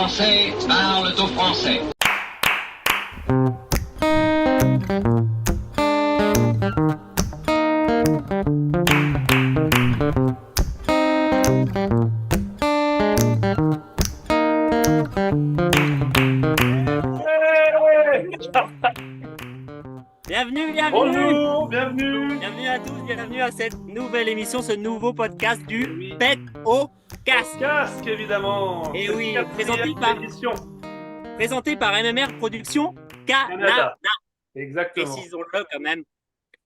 Français parlent aux Français. Bienvenue. Bonjour, bienvenue. Bienvenue à tous, bienvenue à cette nouvelle émission, ce nouveau podcast du Oui. Pet au Casque. Casque, évidemment. Et C'est oui, la présenté quatrième par- édition. Présenté par MMR Productions Canada. Canada. Exactement. Précisons-le quand même.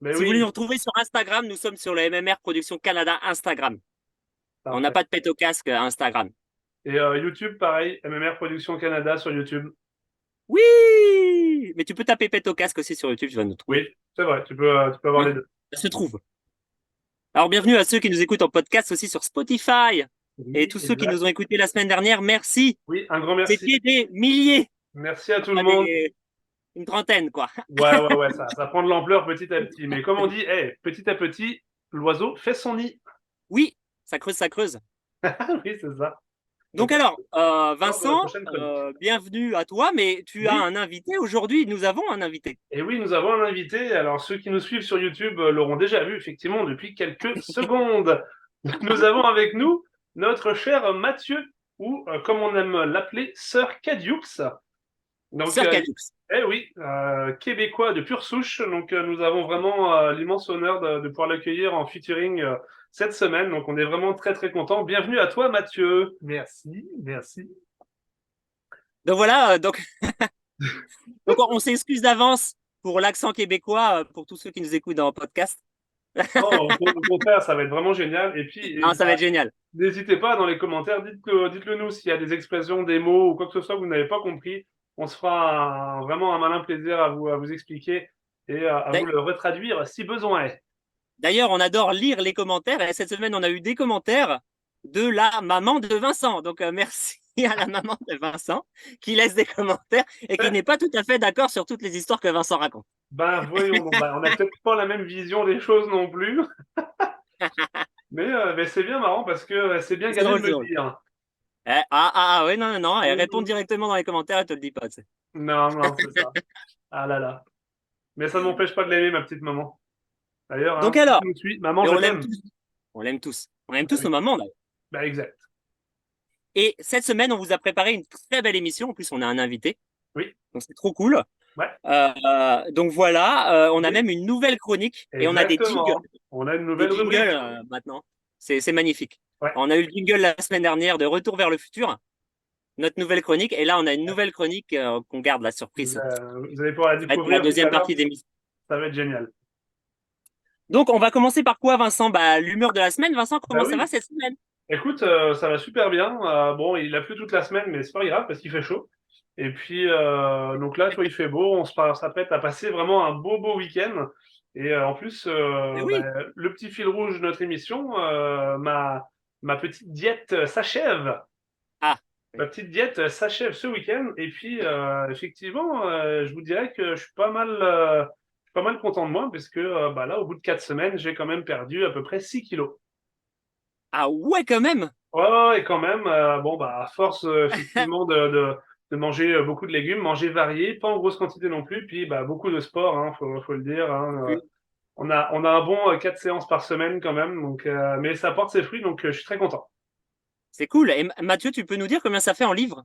Mais Si oui, vous voulez nous retrouver sur Instagram, nous sommes sur le MMR Productions Canada Instagram. parfait. On n'a pas de Pet au Casque Instagram. Et YouTube, pareil, MMR Production Canada sur YouTube. Oui, mais tu peux taper Pet au Casque aussi sur YouTube, tu vas nous trouver. Oui, c'est vrai, tu peux avoir les deux. Ça se trouve. Alors bienvenue à ceux qui nous écoutent en podcast aussi sur Spotify. Et tous ceux qui exact. nous ont écoutés la semaine dernière, merci. Oui, un grand merci. C'était des milliers. Merci à tout le Pas monde. une trentaine, quoi. Ouais, ça prend de l'ampleur petit à petit. Mais comme on dit, petit à petit, l'oiseau fait son nid. Oui, ça creuse, ça creuse. Oui, c'est ça. Donc alors, Vincent, prochaine chronique. bienvenue à toi, mais tu as Oui. un invité aujourd'hui. Nous avons un invité. Et oui, nous avons un invité. Alors, ceux qui nous suivent sur YouTube l'auront déjà vu, effectivement, depuis quelques secondes. Nous avons avec nous notre cher Mathieu, ou comme on aime l'appeler, Sir Cadioux. Donc, Sir Cadux. oui, québécois de pure souche. Donc, nous avons vraiment l'immense honneur de pouvoir l'accueillir en featuring cette semaine. Donc, on est vraiment très, très contents. Bienvenue à toi, Mathieu. Merci. Donc voilà, donc on s'excuse d'avance pour l'accent québécois, pour tous ceux qui nous écoutent dans le podcast. Non, au contraire, ça va être vraiment génial. Et puis, Non, ça va être génial. n'hésitez pas dans les commentaires, dites-le nous s'il y a des expressions, des mots ou quoi que ce soit que vous n'avez pas compris. On se fera vraiment un malin plaisir à vous expliquer et à vous le retraduire si besoin est. D'ailleurs, on adore lire les commentaires. Et cette semaine, on a eu des commentaires de la maman de Vincent. Donc, merci à la maman de Vincent qui laisse des commentaires et qui n'est pas tout à fait d'accord sur toutes les histoires que Vincent raconte. Ben voyons, on n'a peut-être pas la même vision des choses non plus. Mais c'est bien marrant parce que c'est bien C'est gagné drôle, de c'est me drôle. dire. Ouais, non. Elle répond directement dans les commentaires, elle te le dit pas. Tu sais. Non, c'est ça. Ah là là. Mais ça ne m'empêche pas de l'aimer, ma petite maman. D'ailleurs, Donc si alors, tu me suis, maman, et je on l'aime t'aime. tous. On l'aime tous. On aime Ah tous oui. nos mamans, d'ailleurs. Ben exact. Et cette semaine, on vous a préparé une très belle émission. En plus, on a un invité. Oui. Donc, c'est trop cool. Ouais. Donc voilà, on a Oui. même une nouvelle chronique et on a des Exactement. jingles. On a une Des nouvelle rubrique. jingles maintenant. C'est magnifique. Ouais. On a eu le jingle la semaine dernière de Retour vers le futur, notre nouvelle chronique. Et là, on a une nouvelle chronique qu'on garde la surprise. Vous allez pouvoir la Ça va être pour découvrir la deuxième tout à l'heure. partie d'émission. Ça va être génial. Donc, on va commencer par quoi, Vincent? L'humeur de la semaine. Vincent, comment ça oui. va cette semaine? Écoute, ça va super bien. Bon, il a plu toute la semaine, mais c'est pas grave parce qu'il fait chaud. Et puis, donc là, tu vois, il fait beau. On s'apprête à passer vraiment un beau week-end. Et en plus, Oui. le petit fil rouge de notre émission, ma petite diète s'achève. Ah. Ma petite diète s'achève ce week-end. Et puis, effectivement, je vous dirais que je suis pas mal content de moi parce que là, au bout de 4 semaines, j'ai quand même perdu à peu près 6 kilos. Ah ouais, quand même. Ouais, et quand même, à force effectivement de manger beaucoup de légumes, manger varié, pas en grosse quantité non plus, puis beaucoup de sport, hein, faut le dire. Hein, on a un bon 4 séances par semaine quand même, donc, mais ça porte ses fruits, donc je suis très content. C'est cool. Et Mathieu, tu peux nous dire combien ça fait en livres?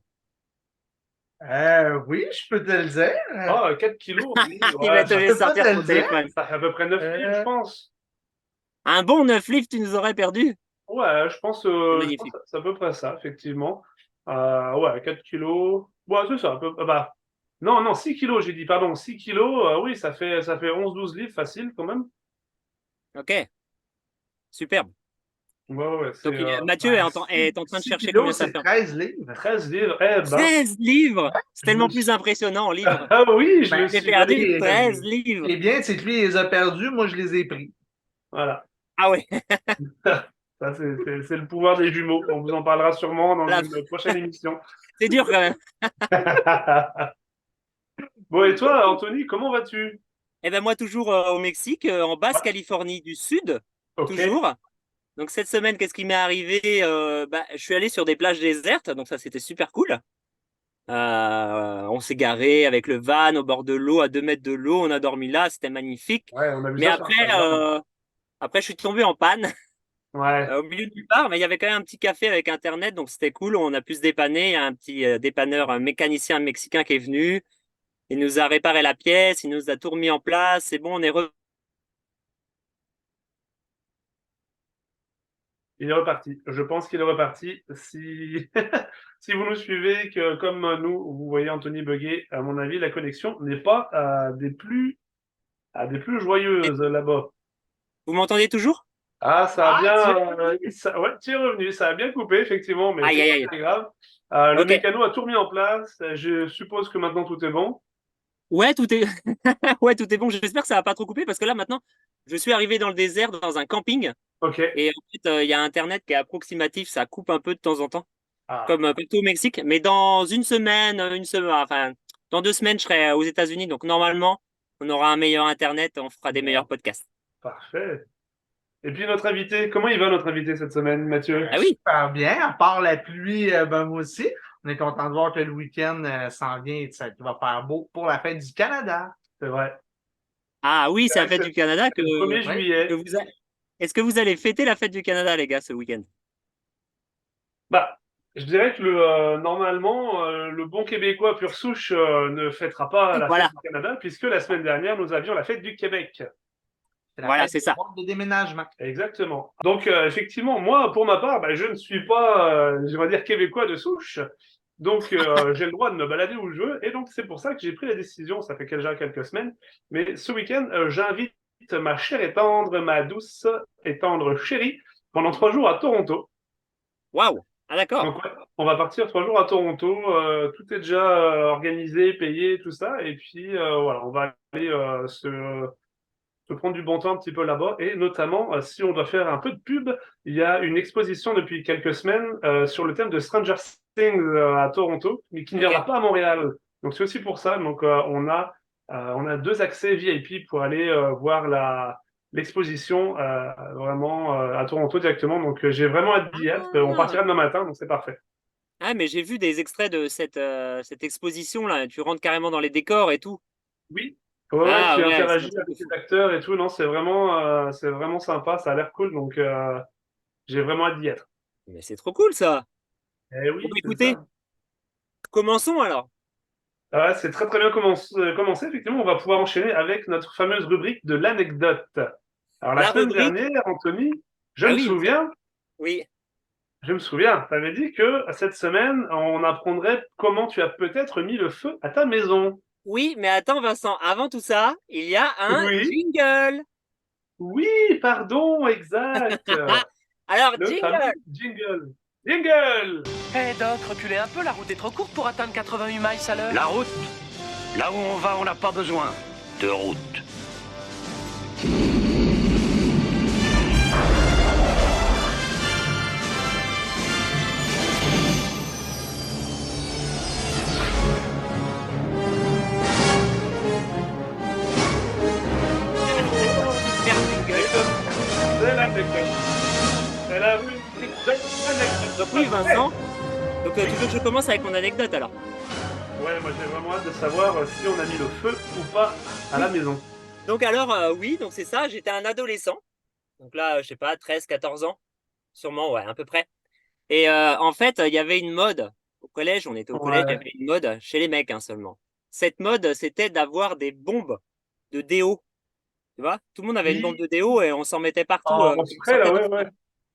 Oui, je peux te le dire. 4 kilos, oui, Il va te ça, laisser peux pas sortir te ton le dire. téléphone. ça fait à peu près 9 livres, je pense. Un bon 9 livres, tu nous aurais perdu. Ouais, je pense Magnifique. que c'est à peu près ça, effectivement. 4 kilos. Ouais, c'est ça. Non, 6 kilos, j'ai dit, pardon. 6 kilos, oui, ça fait 11-12 livres facile quand même. Ok, superbe. Ouais, Donc, c'est Mathieu est en train de 6 chercher kilos, combien ça c'est fait. 13 livres. 13 livres. Eh ben. 13 livres! C'est je tellement me plus impressionnant en livres. Ah oui, je Ben, me J'ai suis perdu donné. 13 livres. Eh bien, c'est que lui, il les a perdus, moi, je les ai pris. Voilà. Ah ouais, Ça, c'est le pouvoir des jumeaux. On vous en parlera sûrement dans Là. une prochaine émission. c'est dur quand même. Bon, et toi, Anthony, comment vas-tu? Eh ben moi, toujours au Mexique, en Basse-Californie du Sud, Ok. toujours. Donc, cette semaine, qu'est-ce qui m'est arrivé? Je suis allé sur des plages désertes, donc ça, c'était super cool. On s'est garé avec le van au bord de l'eau, à 2 mètres de l'eau. On a dormi là, c'était magnifique. Ouais, on a vu Mais ça sur Instagram. après, je suis tombé en panne Ouais. au milieu de nulle part. Mais il y avait quand même un petit café avec Internet, donc c'était cool. On a pu se dépanner. Il y a un petit dépanneur, un mécanicien mexicain qui est venu. Il nous a réparé la pièce, il nous a tout remis en place. C'est bon, on est Il est reparti. Je pense qu'il est reparti. Si, si vous nous suivez, que comme nous, vous voyez Anthony bugger, à mon avis, la connexion n'est pas des plus joyeuses là-bas. Vous m'entendez toujours? Ah, ça a Ah, bien. tiens! Ouais, tu es revenu. Ça a bien coupé, effectivement, mais Aïe, c'est aïe, pas aïe. très grave. Le Ok. mécano a tout remis en place. Je suppose que maintenant tout est bon. Ouais, tout est, ouais, tout est bon. J'espère que ça va pas trop couper parce que là, maintenant, je suis arrivé dans le désert, dans un camping. Ok. Et en fait, il y a Internet qui est approximatif. Ça coupe un peu de temps en temps, Ah, comme partout au Mexique. Mais dans une semaine, enfin, dans 2 semaines, je serai aux États-Unis. Donc, normalement, on aura un meilleur Internet. On fera des bon, meilleurs podcasts. parfait. Et puis notre invité, comment il va notre invité cette semaine, Mathieu? Ah oui. Super bien. À part la pluie, ben moi aussi, on est content de voir que le week-end s'en vient et que ça va faire beau pour la fête du Canada. C'est vrai. Ah oui, C'est c'est vrai la que fête c'est du Canada le 1er Oui. que juillet. vous Est-ce que vous allez fêter la fête du Canada, les gars, ce week-end? Bah, je dirais que normalement, le bon Québécois pur souche ne fêtera pas la fête Voilà, du Canada, puisque la semaine dernière, nous avions la fête du Québec. C'est la voilà, fête c'est des ça. boîtes de déménagement. Exactement. Donc, effectivement, moi, pour ma part, bah, je ne suis pas, je vais dire, Québécois de souche. Donc, j'ai le droit de me balader où je veux. Et donc, c'est pour ça que j'ai pris la décision, ça fait déjà quelques semaines, mais ce week-end, j'invite ma chère et tendre, ma douce et tendre chérie pendant 3 jours à Toronto. Waouh. Ah d'accord. Donc, ouais, on va partir 3 jours à Toronto. Tout est déjà organisé, payé, tout ça. Et puis, voilà, on va aller se prendre du bon temps un petit peu là-bas. Et notamment, si on doit faire un peu de pub, il y a une exposition depuis quelques semaines sur le thème de Stranger Things à Toronto, mais qui ne Ok. viendra pas à Montréal. Donc, c'est aussi pour ça. Donc, on a 2 accès VIP pour aller voir l'exposition vraiment à Toronto directement. Donc, j'ai vraiment hâte d'y être. On Ah, partira demain matin, donc c'est parfait. ah, mais j'ai vu des extraits de cette exposition là. Tu rentres carrément dans les décors et tout. Oui, ouais, ouais, Ah tu ouais, c'est un interagis truc de avec les fou. acteurs et tout. Non, c'est vraiment sympa. Ça a l'air cool. Donc, j'ai vraiment hâte d'y être. Mais c'est trop cool ça. Eh Bon, oui, bah, c'est écoutez, ça. commençons alors. Ah, c'est très très bien commencé. Effectivement, on va pouvoir enchaîner avec notre fameuse rubrique de l'anecdote. Alors la La semaine rubrique. dernière, Anthony, Ah oui, oui. je me souviens, tu avais dit que cette semaine, on apprendrait comment tu as peut-être mis le feu à ta maison. Oui, mais attends Vincent, avant tout ça, il y a un Oui, jingle. oui, pardon, exact. Alors, Le fameux jingle. jingle. Jingle! Eh Doc, reculez un peu, la route est trop courte pour atteindre 88 miles à l'heure. La route, là où on va, on n'a pas besoin de route. Super jingle. C'est l'anecdote. C'est la rubrique de l'anecdote. Donc oui, Vincent. Donc tu veux que je commence avec mon anecdote alors? Ouais, moi j'ai vraiment hâte de savoir si on a mis le feu ou pas à la maison. Donc alors, oui, donc c'est ça, j'étais un adolescent. Donc là, je sais pas, 13, 14 ans. Sûrement, ouais, à peu près. Et en fait, il y avait une mode au collège, on était au collège, il y Ouais. avait une mode chez les mecs hein, seulement. Cette mode, c'était d'avoir des bombes de déo. Tu vois? Tout le monde avait une bombe Oui, de déo et on s'en mettait partout. en spray là, ouais, ouais.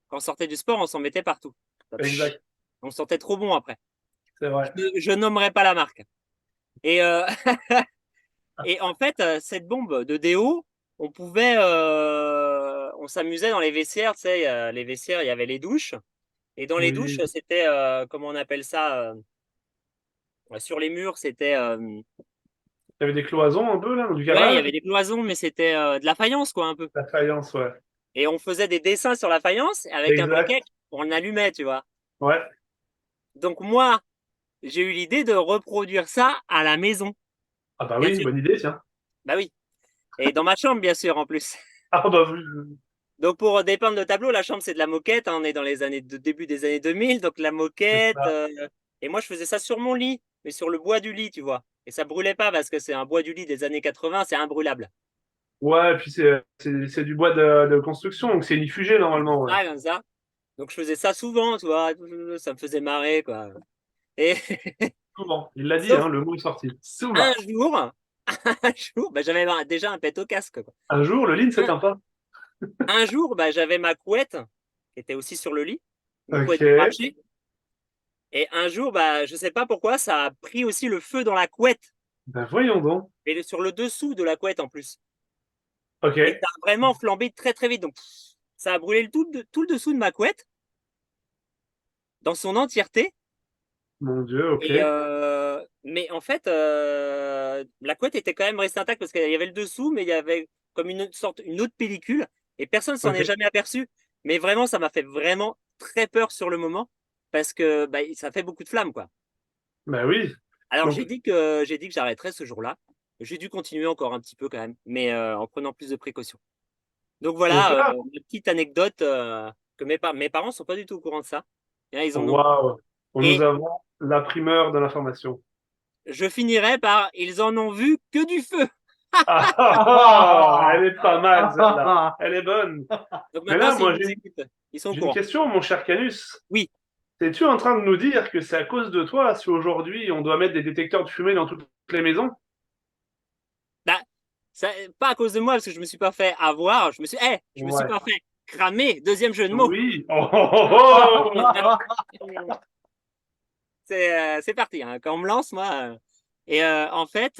Quand on sortait du sport, on s'en mettait partout. Exact, On sentait trop bon après. c'est vrai. Je nommerai pas la marque. Et, et en fait, cette bombe de déo, on s'amusait dans les vestiaires, tu sais, les vestiaires, il y avait les douches. Et dans les douches, Oui. c'était, comment on appelle ça, sur les murs, c'était, Il y avait des cloisons un peu là, du ouais, il y garage. avait des cloisons, mais c'était de la faïence, quoi, un peu. La faïence, ouais. Et on faisait des dessins sur la faïence et avec un Exact. briquet, on l'allumait, tu vois. Ouais. Donc moi, j'ai eu l'idée de reproduire ça à la maison, Ah bah bien oui, sûr. bonne idée, tiens. Bah oui. Et dans ma chambre, bien sûr, en plus. Ah bah oui. Donc pour dépeindre le tableau, la chambre c'est de la moquette, hein, on est dans les années début des années 2000, donc la C'est moquette. ça. Et moi je faisais ça sur mon lit. mais sur le bois du lit, tu vois. Et ça brûlait pas parce que c'est un bois du lit des années 80, c'est imbrûlable. Ouais, et puis c'est du bois de construction, donc c'est inifugé normalement. Ouais. Ah, comme ça. Donc je faisais ça souvent, tu vois. Ça me faisait marrer, quoi. Et Souvent. Il l'a dit, sauf hein, le mot est sorti. Souvent. un jour, un jour, bah, j'avais déjà un pet au casque, quoi. Un jour, le lit ne s'éteint pas. Un jour, bah, j'avais ma couette qui était aussi sur le lit, une couette de Ok. marché. Et un jour, bah, je sais pas pourquoi, ça a pris aussi le feu dans la couette Ben voyons donc. et sur le dessous de la couette en plus. Ok. Et ça a vraiment flambé très très vite. Donc ça a brûlé tout le dessous de ma couette dans son entièreté. Mon Dieu, ok. Et mais en fait, la couette était quand même restée intacte parce qu'il y avait le dessous, mais il y avait comme une autre pellicule et personne s'en est Ok. jamais aperçu. Mais vraiment, ça m'a fait vraiment très peur sur le moment parce que bah, ça fait beaucoup de flammes, quoi. Ben oui. Alors Donc, j'ai dit que j'arrêterais ce jour-là. J'ai dû continuer encore un petit peu quand même, mais en prenant plus de précautions. Donc donc voilà, là, une petite anecdote que mes parents sont pas du tout au courant de ça. Et là, ils en ont. waouh. Nous Et avons la primeur de l'information. je finirai par ils en ont vu que du feu. Ah, elle est pas mal, celle-là. Elle est bonne. Donc Mais maintenant, là, s'ils moi, nous écoutent, ils sont au j'ai une courant. question, mon cher Canus. Oui, Es-tu en train de nous dire que c'est à cause de toi si aujourd'hui on doit mettre des détecteurs de fumée dans toutes les maisons? bah, ça, pas à cause de moi parce que je me suis pas fait avoir. Je me suis Ouais. pas fait cramer. Deuxième jeu de mots. Oui. Oh, oh, oh. C'est parti. Hein. Quand on me lance, moi. Et en fait,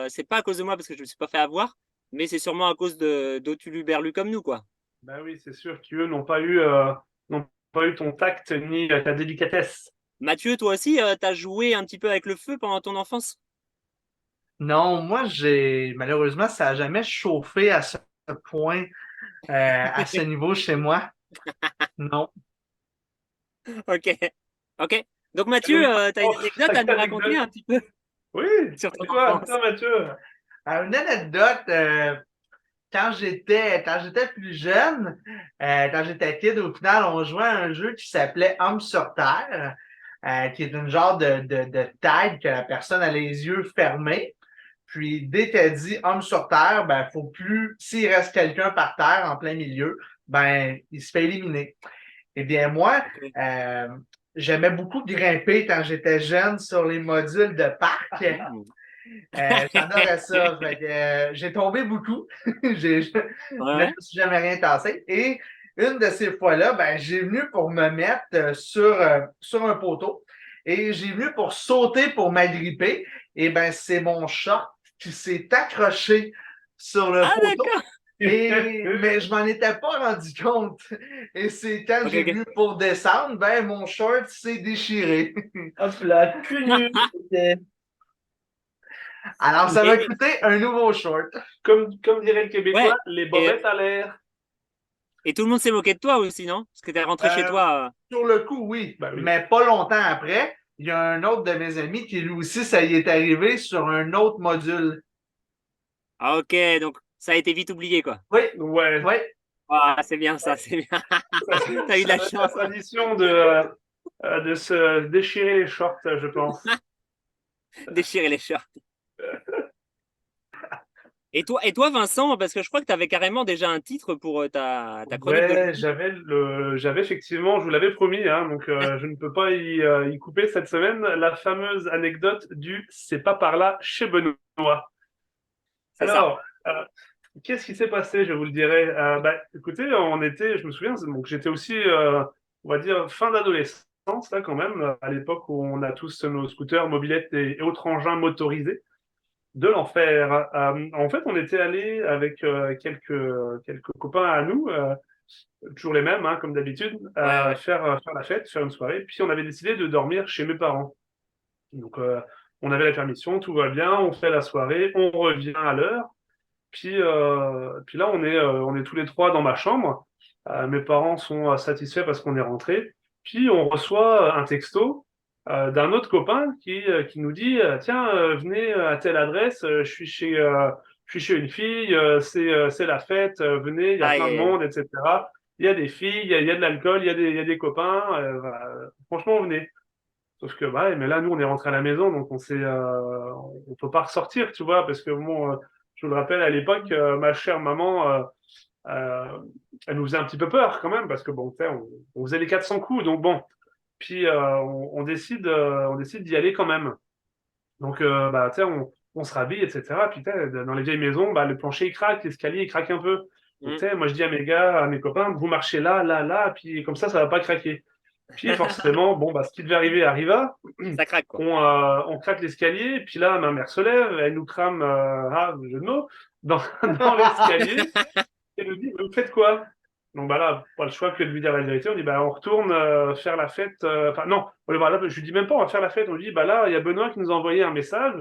c'est pas à cause de moi parce que je me suis pas fait avoir, mais c'est sûrement à cause de d'Otuluberlu comme nous, quoi. Ben oui, c'est sûr qu'eux n'ont pas eu ton tact ni ta délicatesse. Mathieu, toi aussi, t'as joué un petit peu avec le feu pendant ton enfance? Non, moi, malheureusement, ça n'a jamais chauffé à ce point, à ce niveau chez moi. Non. Ok, ok. Donc Et donc, Mathieu, t'as une oh, anecdote à sacrée nous raconter anecdote. un petit peu Oui, sur ton c'est enfance? toi, Mathieu. Une anecdote, quand j'étais plus jeune, quand j'étais kid, au final, on jouait à un jeu qui s'appelait Homme sur Terre, qui est une genre de tag que la personne a les yeux fermés. Puis dès qu'elle dit Homme sur Terre, ben, faut plus, s'il reste quelqu'un par terre en plein milieu, ben, il se fait éliminer. Eh bien, moi, Ok. j'aimais beaucoup grimper quand j'étais jeune sur les modules de parc. J'adorais ça. Fait que, j'ai tombé beaucoup. Mais je Ouais. me suis jamais rien tassé. Et une de ces fois-là, ben, j'ai venu pour me mettre sur un poteau et j'ai venu pour sauter pour m'agripper. Et ben, c'est mon chat qui s'est accroché sur le Ah poteau. d'accord. Mais je m'en étais pas rendu compte. Et c'est quand Ok, j'ai ok. venu pour descendre, ben, mon short s'est déchiré. Hop là, que nul. C'était- Alors, ça m'a Et, coûté un nouveau short. Comme dirait le Québécois, ouais. les Et, bobettes à l'air. et tout le monde s'est moqué de toi aussi, non? Parce que t'es rentré chez Euh, toi. Sur le coup, oui. Bah oui. Mais pas longtemps après, il y a un autre de mes amis qui lui aussi, ça y est arrivé sur un autre module. Ah ok, donc ça a été vite oublié, quoi. Oui, Ouais. oui. Ah, c'est bien ça, c'est bien. Ça, T'as eu de ça la va être la chance. tradition de se déchirer les shorts, je pense. Déchirer les shirts. Et toi, Vincent, parce que je crois que tu avais carrément déjà un titre pour ta chronique Ouais, d'aujourd'hui. j'avais effectivement, je vous l'avais promis, hein, donc je ne peux pas y couper cette semaine, la fameuse anecdote du c'est pas par là chez Benoît. C'est ça. Alors, qu'est-ce qui s'est passé, je vous le dirai. Bah, écoutez, je me souviens, donc j'étais aussi, on va dire, fin d'adolescence, là, quand même, à l'époque où on a tous nos scooters, mobylettes et autres engins motorisés de l'enfer. En fait, on était allé avec quelques copains à nous, toujours les mêmes, hein, comme d'habitude, Ouais, ouais. faire la fête, faire une soirée. Puis on avait décidé de dormir chez mes parents. Donc, on avait la permission, tout va bien, on fait la soirée, on revient à l'heure. Puis là, on est tous les trois dans ma chambre. Mes parents sont satisfaits parce qu'on est rentré. Puis on reçoit un texto d'un autre copain qui nous dit tiens, venez à telle adresse, je suis chez une fille, c'est la fête, venez, il y a Aïe, plein de aïe, aïe. monde, etc. Il y a des filles, il y a de l'alcool, il y a des copains. Franchement, venez. Sauf que, bah, mais là, nous, on est rentré à la maison, donc on peut pas ressortir, tu vois, parce que bon, je vous le rappelle, à l'époque, ma chère maman, euh, elle nous faisait un petit peu peur quand même, parce que bon, tu sais, on faisait les 400 coups, donc bon. Puis on décide d'y aller quand même. Donc, bah, tu sais, on se rhabille, etc. Puis, tu sais, dans les vieilles maisons, bah, le plancher, il craque, l'escalier, il craque un peu. Donc, Mm. tu sais, moi, je dis à mes gars, à mes copains, vous marchez là, là, là, puis comme ça va pas craquer. Puis, forcément, bon, bah, ce qui devait arriver arriva. Ça craque, quoi. On craque l'escalier, puis là, ma mère se lève, elle nous crame, jeu de mots, dans, dans l'escalier, et nous dit, vous faites quoi? Donc, bah là, pas le choix que de lui dire la vérité. On dit, bah, on retourne faire la fête. Enfin, non, bah, là, je lui dis même pas, on va faire la fête. On lui dit, bah là, il y a Benoît qui nous a envoyé un message.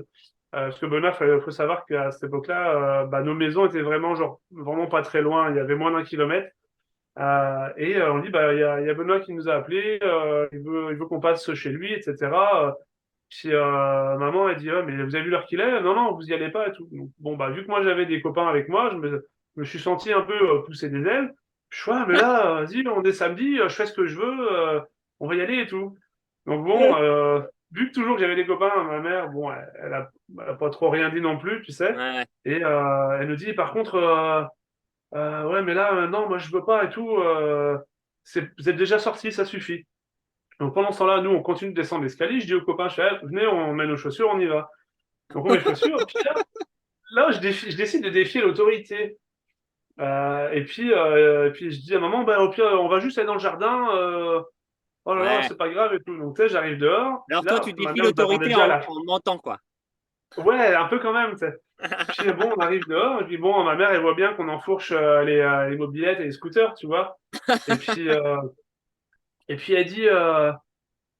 Parce que Benoît, faut savoir qu'à cette époque-là, bah, nos maisons étaient vraiment, genre, vraiment pas très loin. Il y avait moins d'un kilomètre. On dit, bah, il y a Benoît qui nous a appelé. Il veut qu'on passe chez lui, etc. Puis maman, elle dit, ah, mais vous avez vu l'heure qu'il est? Non, non, vous y allez pas et tout. Donc, bon, bah, vu que moi, j'avais des copains avec moi, je me suis senti un peu pousser des ailes. Je suis, ah, mais là, vas-y, on est samedi, je fais ce que je veux, on va y aller et tout. Donc bon, vu que toujours que j'avais des copains, ma mère, bon, elle a pas trop rien dit non plus, tu sais. Ouais. Et elle nous dit, par contre, ouais, mais là, non, moi, je veux pas et tout. Vous êtes déjà sortis, ça suffit. Donc pendant ce temps-là, nous, on continue de descendre l'escalier. Je dis aux copains, je fais, ah, venez, on met nos chaussures, on y va. Donc on met les chaussures. Puis là, je décide de défier l'autorité. Et puis je dis à maman, bah, au pire, on va juste aller dans le jardin. Oh là là, Ouais. c'est pas grave et tout. Donc tu sais, j'arrive dehors. Alors Puis toi, là, tu ma défies mère nous attendait l'autorité déjà là. en mentant, quoi. Ouais, un peu quand même, tu sais. Puis bon, on arrive dehors. Et puis bon, ma mère, elle voit bien qu'on enfourche les mobylettes et les scooters, tu vois. Et puis, euh, et puis elle dit, ah,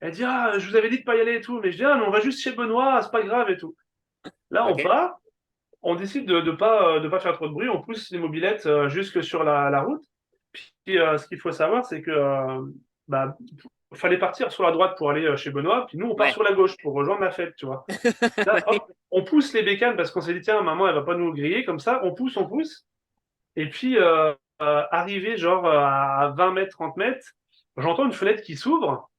je vous avais dit de pas y aller et tout. Mais je dis, ah, mais on va juste chez Benoît, c'est pas grave et tout. Là, on Ok. part. On décide de pas faire trop de bruit. On pousse les mobylettes jusque sur la route. Puis, ce qu'il faut savoir, c'est que bah, fallait partir sur la droite pour aller chez Benoît. Puis nous, on part Ouais. sur la gauche pour rejoindre la fête, tu vois. Là, hop, on pousse les bécanes parce qu'on s'est dit, tiens, maman, elle va pas nous griller comme ça. On pousse, on pousse. Et puis, arrivé genre à 20 mètres, 30 mètres, j'entends une fenêtre qui s'ouvre.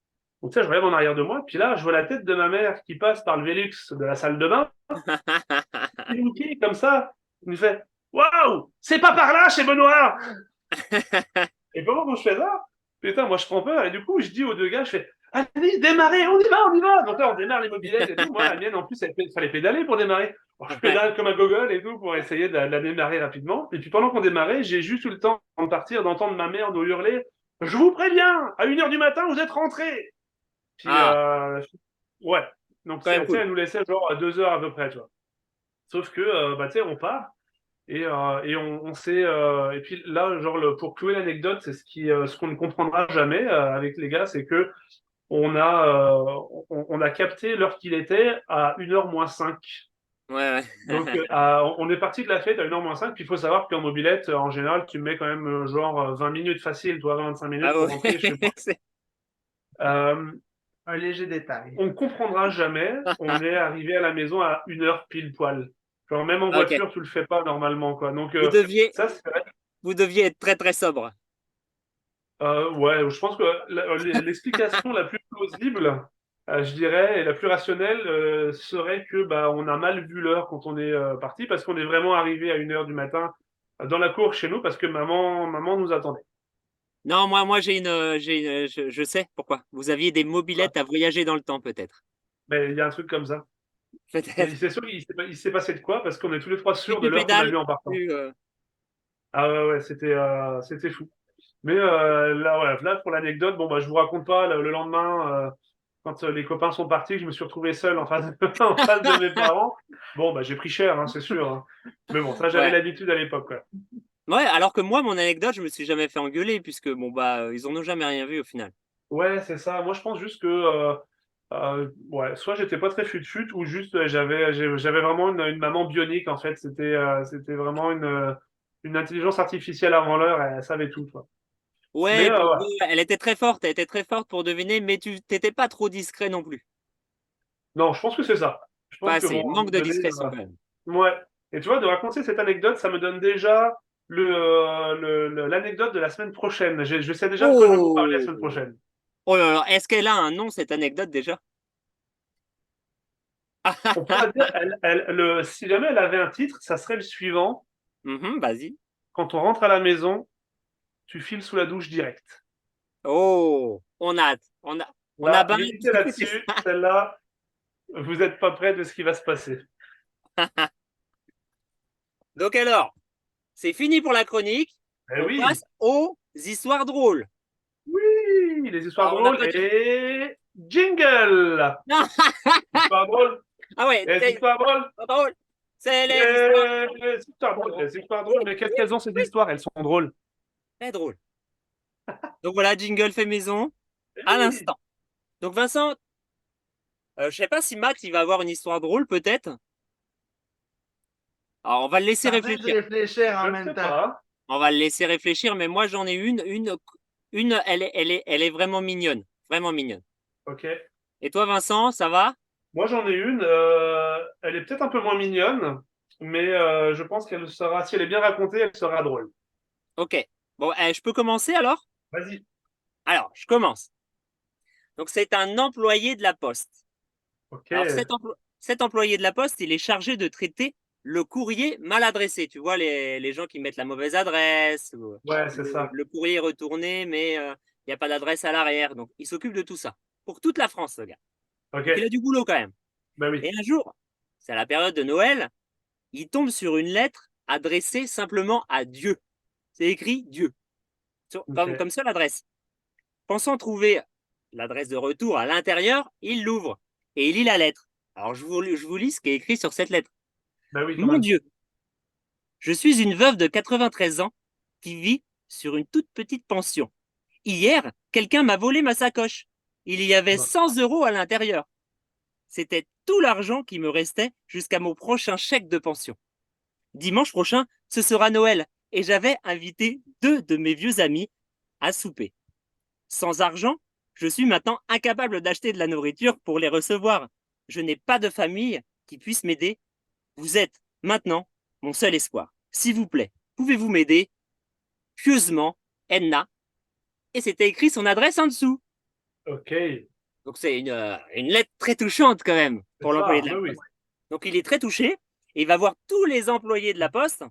Donc, tu sais, je regarde en arrière de moi, puis là, je vois la tête de ma mère qui passe par le Velux de la salle de bain, qui comme ça. Il me fait, waouh, c'est pas par là chez Benoît! Et comment je fais ça? Putain, moi, je prends peur. Et du coup, je dis aux deux gars, je fais, allez, démarrez, on y va, on y va! Donc là, on démarre les mobylettes et tout. Moi, la mienne, en plus, il fallait pédaler pour démarrer. Alors, je pédale comme un gogol et tout pour essayer de la démarrer rapidement. Et puis, pendant qu'on démarrait, j'ai juste eu le temps de partir, d'entendre ma mère nous hurler, je vous préviens, à 1h du matin, vous êtes rentrés! Puis, Ah, ouais. Donc, quand même tu sais, cool. elle nous laissait genre 2 heures à peu près, tu vois. Sauf que, bah, tu sais, on part et on sait. Et puis là, genre, pour clouer l'anecdote, c'est ce qu'on ne comprendra jamais avec les gars, c'est que on a capté l'heure qu'il était à 1h moins 5. Ouais, Donc, ouais. on est parti de la fête à 1h moins 5. Puis il faut savoir qu'en mobilette, en général, tu mets quand même genre 20 minutes facile, toi, 25 Ah minutes pour ouais. rentrer chez moi. C'est- Euh, Un léger détail. on ne comprendra jamais. On est arrivé à la maison à 1h pile poil. Genre, même en Ok. voiture, tu le fais pas normalement, quoi. Donc, Vous deviez, ça, c'est vrai. vous deviez être très très sobre. Ouais, je pense que l'explication la plus plausible, je dirais, et la plus rationnelle, serait que bah, on a mal vu l'heure quand on est parti, parce qu'on est vraiment arrivé à 1h du matin dans la cour chez nous, parce que maman nous attendait. Non, moi je sais pourquoi. Vous aviez des Ouais. mobylettes à voyager dans le temps, peut-être. Mais il y a un truc comme ça. Peut-être. C'est sûr il s'est passé de quoi, parce qu'on est tous les trois Plus sûrs de tu l'heure qu'on a pédales, vue en partant. plus. Ah ouais, ouais, c'était fou. Mais là, voilà, là, pour l'anecdote, bon, bah, je vous raconte pas, le lendemain, quand les copains sont partis, je me suis retrouvé seul en face en face de mes parents. Bon, bah, j'ai pris cher, hein, c'est sûr, hein. Mais bon, ça, j'avais Ouais. l'habitude à l'époque, quoi. Ouais, alors que moi, mon anecdote, je me suis jamais fait engueuler, puisque bon, bah, ils en ont jamais rien vu au final. Ouais, c'est ça. Moi, je pense juste que, ouais, soit j'étais pas très fut-fut, ou juste j'avais vraiment une maman bionique, en fait. C'était vraiment une intelligence artificielle avant l'heure, elle savait tout, quoi. Mais Ouais, pour ouais. elle était très forte pour deviner, mais tu t'étais pas trop discret non plus. Non, je pense que c'est ça. Je Pas pense que, assez. bon, à un Manque moment de donné, discrétion quand même. ouais. Et tu vois, de raconter cette anecdote, ça me donne déjà l'anecdote de la semaine prochaine. Je sais déjà de quoi je vais vous parler la semaine Oh! prochaine. Oh là là, est-ce qu'elle a un nom, cette anecdote déjà? On pourrait dire, si jamais elle avait un titre, ça serait le suivant. Vas-y. Quand on rentre à la maison, tu files sous la douche direct. Oh, on a hâte. On a Là, bien méditez là-dessus. Celle-là, vous n'êtes pas près de ce qui va se passer. Donc alors, c'est fini pour la chronique. Eh On oui, passe aux histoires drôles. oui, les histoires Alors, on n'a drôles pas et jingle. Non. Histoires drôles, Ah ouais, les c'est histoires drôles, drôle. C'est les histoires les histoires drôles, les histoires drôles. Mais qu'est-ce qu'elles ont ces histoires? Elles sont drôles. très drôles. Donc voilà, jingle fait maison Eh à oui. l'instant. Donc Vincent, je sais pas si Max il va avoir une histoire drôle peut-être. Alors on va le laisser Ça fait de réfléchir. réfléchir en Je ne même sais temps. pas. On va le laisser réfléchir, mais moi j'en ai une, elle est vraiment mignonne, vraiment mignonne. Ok. Et toi Vincent, ça va? Moi, j'en ai une. Elle est peut-être un peu moins mignonne, mais je pense qu'elle sera, si elle est bien racontée, elle sera drôle. Ok. Bon, je peux commencer alors? Vas-y. Alors, je commence. Donc c'est un employé de la Poste. Ok. Alors cet employé de la Poste, il est chargé de traiter le courrier mal adressé. Tu vois, les gens qui mettent la mauvaise adresse, ou Ouais, c'est ça. le courrier est retourné, mais il n'y a pas d'adresse à l'arrière. Donc il s'occupe de tout ça. Pour toute la France, le gars. Ok. Donc il a du boulot quand même. Bah oui. Et un jour, c'est à la période de Noël, il tombe sur une lettre adressée simplement à Dieu. C'est écrit Dieu, Ok. comme seule adresse. Pensant trouver l'adresse de retour à l'intérieur, il l'ouvre et il lit la lettre. Alors je vous lis ce qui est écrit sur cette lettre. Bah oui, quand Mon même. Dieu, je suis une veuve de 93 ans qui vit sur une toute petite pension. Hier, quelqu'un m'a volé ma sacoche. Il y avait Bah. 100 € à l'intérieur. C'était tout l'argent qui me restait jusqu'à mon prochain chèque de pension. Dimanche prochain, ce sera Noël et j'avais invité 2 de mes vieux amis à souper. Sans argent, je suis maintenant incapable d'acheter de la nourriture pour les recevoir. Je n'ai pas de famille qui puisse m'aider. Vous êtes maintenant mon seul espoir. S'il vous plaît, pouvez-vous m'aider? Pieusement, Edna. Et c'était écrit son adresse en dessous. Ok. Donc c'est une lettre très touchante quand même C'est pour l'employé ça. de la Bah oui. Poste. Donc il est très touché et il va voir tous les employés de la Poste.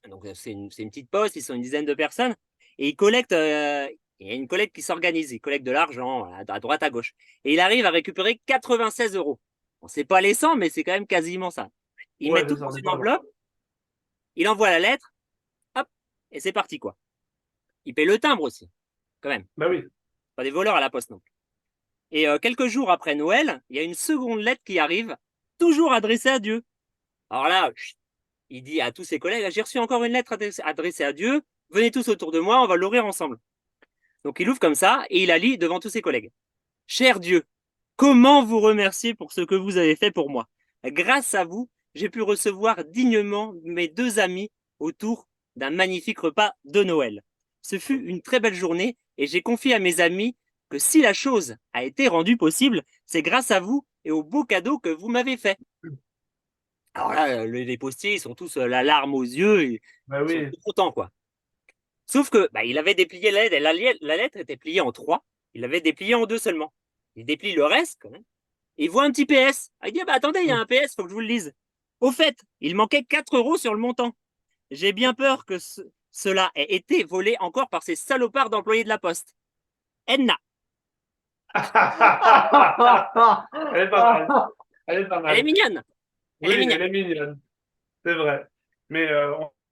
Donc c'est une petite poste, ils sont une dizaine de personnes et il collecte. Il y a une collecte qui s'organise, il collecte de l'argent à droite, à gauche. Et il arrive à récupérer 96 €. Bon, c'est pas les 100, mais c'est quand même quasiment ça. Il met Ouais, tout c'est ça. dans On est une pas loin. enveloppe, il envoie la lettre, hop, et c'est parti quoi. Il paye le timbre aussi, quand même. Bah oui. Pas des voleurs à la poste non plus. Et quelques jours après Noël, il y a une seconde lettre qui arrive, toujours adressée à Dieu. Alors là, il dit à tous ses collègues, j'ai reçu encore une lettre adressée à Dieu, venez tous autour de moi, on va l'ouvrir ensemble. Donc il ouvre comme ça et il la lit devant tous ses collègues. Cher Dieu, comment vous remercier pour ce que vous avez fait pour moi? Grâce à vous, j'ai pu recevoir dignement mes 2 amis autour d'un magnifique repas de Noël. Ce fut une très belle journée et j'ai confié à mes amis que si la chose a été rendue possible, c'est grâce à vous et aux beaux cadeaux que vous m'avez faits. Alors là, les postiers, ils sont tous la larme aux yeux, ils Bah sont oui. tout contents, quoi. Sauf que bah, il avait déplié la lettre, la lettre était pliée en 3, il l'avait dépliée en 2 seulement. Il déplie le reste, quand même. Et il voit un petit PS. Il dit, bah, attendez, il y a un PS, il faut que je vous le lise. Au fait, il manquait 4 € sur le montant. J'ai bien peur que cela ait été volé encore par ces salopards d'employés de la Poste. Edna, Elle est pas mal. Elle est pas elle est mal. mignonne. Elle Oui, est mignonne. elle est mignonne. C'est vrai. Mais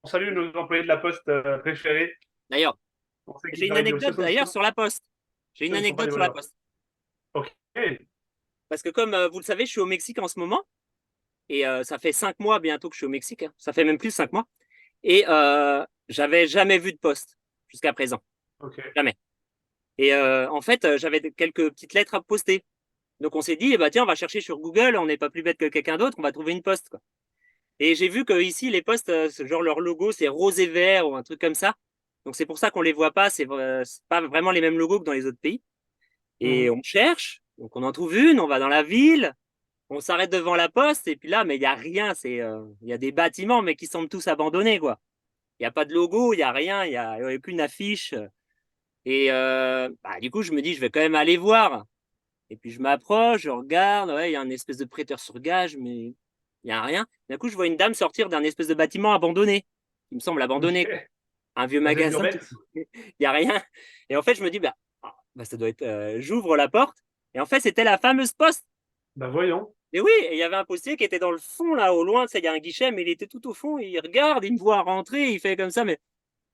on salue nos employés de la Poste préférés. D'ailleurs, On sait j'ai qu'ils une arrivent. anecdote d'ailleurs sur la Poste. J'ai une Ce ne sont pas anecdote des sur la voleurs. Poste. Ok. Parce que comme vous le savez, je suis au Mexique en ce moment. Et ça fait 5 mois bientôt que je suis au Mexique, hein. Ça fait même plus de 5 mois. Et j'avais jamais vu de poste jusqu'à présent. Ok. Jamais. Et en fait, j'avais quelques petites lettres à poster. Donc on s'est dit, eh ben, tiens, on va chercher sur Google, on n'est pas plus bête que quelqu'un d'autre, on va trouver une poste, quoi. Et j'ai vu que ici, les postes, genre leur logo, c'est rose et vert ou un truc comme ça. Donc c'est pour ça qu'on les voit pas, c'est pas vraiment les mêmes logos que dans les autres pays. Et Mhm. on cherche, donc on en trouve une, on va dans la ville, on s'arrête devant la poste, et puis là, mais il n'y a rien, il y a des bâtiments, mais qui semblent tous abandonnés, quoi. Il n'y a pas de logo, il n'y a rien, il n'y a aucune affiche. Et bah, du coup, je me dis, je vais quand même aller voir. Et puis je m'approche, je regarde, ouais, il y a un espèce de prêteur sur gage, mais il n'y a rien. D'un coup, je vois une dame sortir d'un espèce de bâtiment abandonné, il me semble abandonné, quoi. Ok. Un vieux Vous êtes magasin, urbex. il n'y a rien. Et en fait, je me dis, ça doit être. J'ouvre la porte, et en fait, c'était la fameuse poste. Bah voyons. Et oui, et il y avait un postier qui était dans le fond, là, au loin, il y a un guichet, mais il était tout au fond, et il regarde, il me voit rentrer, il fait comme ça, mais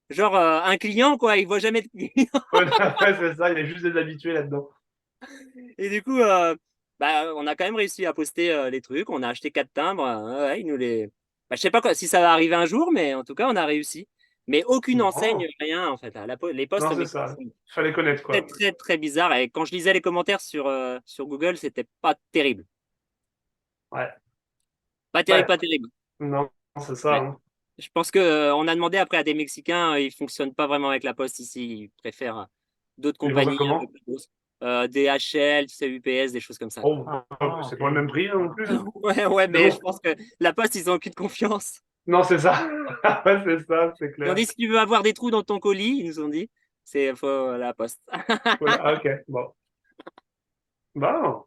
genre un client, quoi, il voit jamais de client. Ouais, ouais, c'est ça, il y a juste des habitués là-dedans. Et du coup, on a quand même réussi à poster les trucs, on a acheté 4 timbres, ouais, ils nous les. Je sais pas quoi, si ça va arriver un jour, mais en tout cas, on a réussi. Mais aucune enseigne, Non, rien, en fait. Les postes, non, c'est mais ça. Fallait connaître, très, quoi. très, très bizarre. Et quand je lisais les commentaires sur Google, c'était pas terrible. Ouais. Pas terrible, Ouais. pas terrible. Non, c'est ça, Ouais. hein. Je pense que on a demandé après à des Mexicains, ils fonctionnent pas vraiment avec la poste ici, ils préfèrent d'autres Ils vont faire compagnies un peu comment? plus grosses. DHL, tu sais, UPS, des choses comme ça. Oh, c'est pas le même prix, hein, non plus. Ouais, ouais, Mais mais je bon, pense que la poste, ils ont aucune confiance. non, c'est ça. Ouais, c'est ça, c'est Ils ont clair. dit, si tu veux avoir des trous dans ton colis, ils nous ont dit, c'est faut la poste. Voilà, ah, ok, bon. Bon.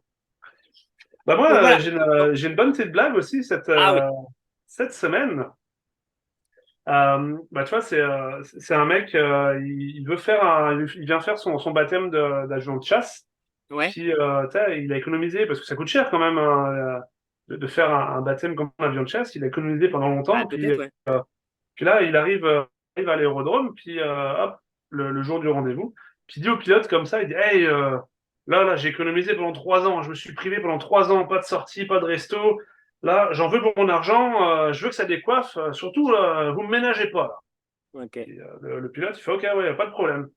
Bah moi, Donc voilà. j'ai une bonne petite blague aussi Ah oui, cette semaine. Bah tu vois, c'est un mec, il veut faire il vient faire son baptême d'adjudant de chasse. ouais. Puis tu sais, il a économisé parce que ça coûte cher quand même hein, de faire un baptême comme un avion de chasse. Il a économisé pendant Ah, longtemps. peut-être, ouais. Puis là, arrive à l'aérodrome. Puis hop, le jour du rendez-vous. Puis il dit au pilote comme ça, il dit, hey, là, j'ai économisé pendant 3 ans. Je me suis privé pendant 3 ans, pas de sortie, pas de resto. Là, j'en veux pour mon argent. Je veux que ça décoiffe. Surtout, vous me ménagez pas là. Ok. Puis, le pilote, il fait, ok, ouais, pas de problème.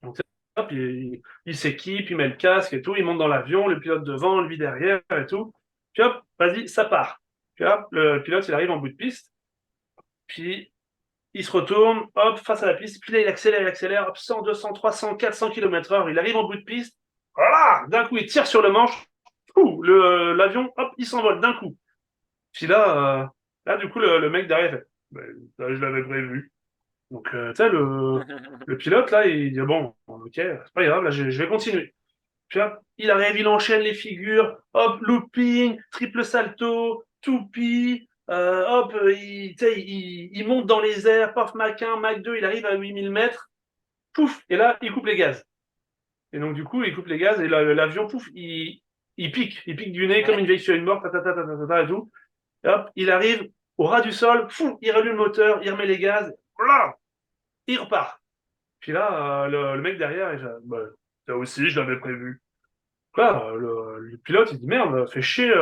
Donc, hop, il s'équipe, il met le casque et tout, il monte dans l'avion, le pilote devant, lui derrière et tout. Puis hop, vas-y, ça part. Puis hop, le pilote, il arrive en bout de piste. Puis il se retourne, hop, face à la piste. Puis là, il accélère, hop, 100, 200, 300, 400 km/h. Il arrive en bout de piste. Voilà, d'un coup, il tire sur le manche. L'avion, hop, il s'envole d'un coup. Puis là, du coup, le mec derrière fait, ben, là, je l'avais prévu. Donc, tu sais, le pilote, là, il dit, bon, ok, c'est pas grave, là, je vais continuer. Puis hop, il arrive, il enchaîne les figures, hop, looping, triple salto, toupie, hop, tu sais, il monte dans les airs, paf, Mach 1, Mach 2, il arrive à 8000 mètres, pouf, et là, il coupe les gaz. Et donc, du coup, il coupe les gaz, et l'avion, pouf, il pique du nez comme Ouais. une vieille sur une mort, et tout. Et hop, il arrive au ras du sol, fou, il rallume le moteur, il remet les gaz, voilà, il repart. Puis là, le mec derrière, il fait, bah, ça aussi, je l'avais prévu. Là, le pilote, il dit merde, fait chier.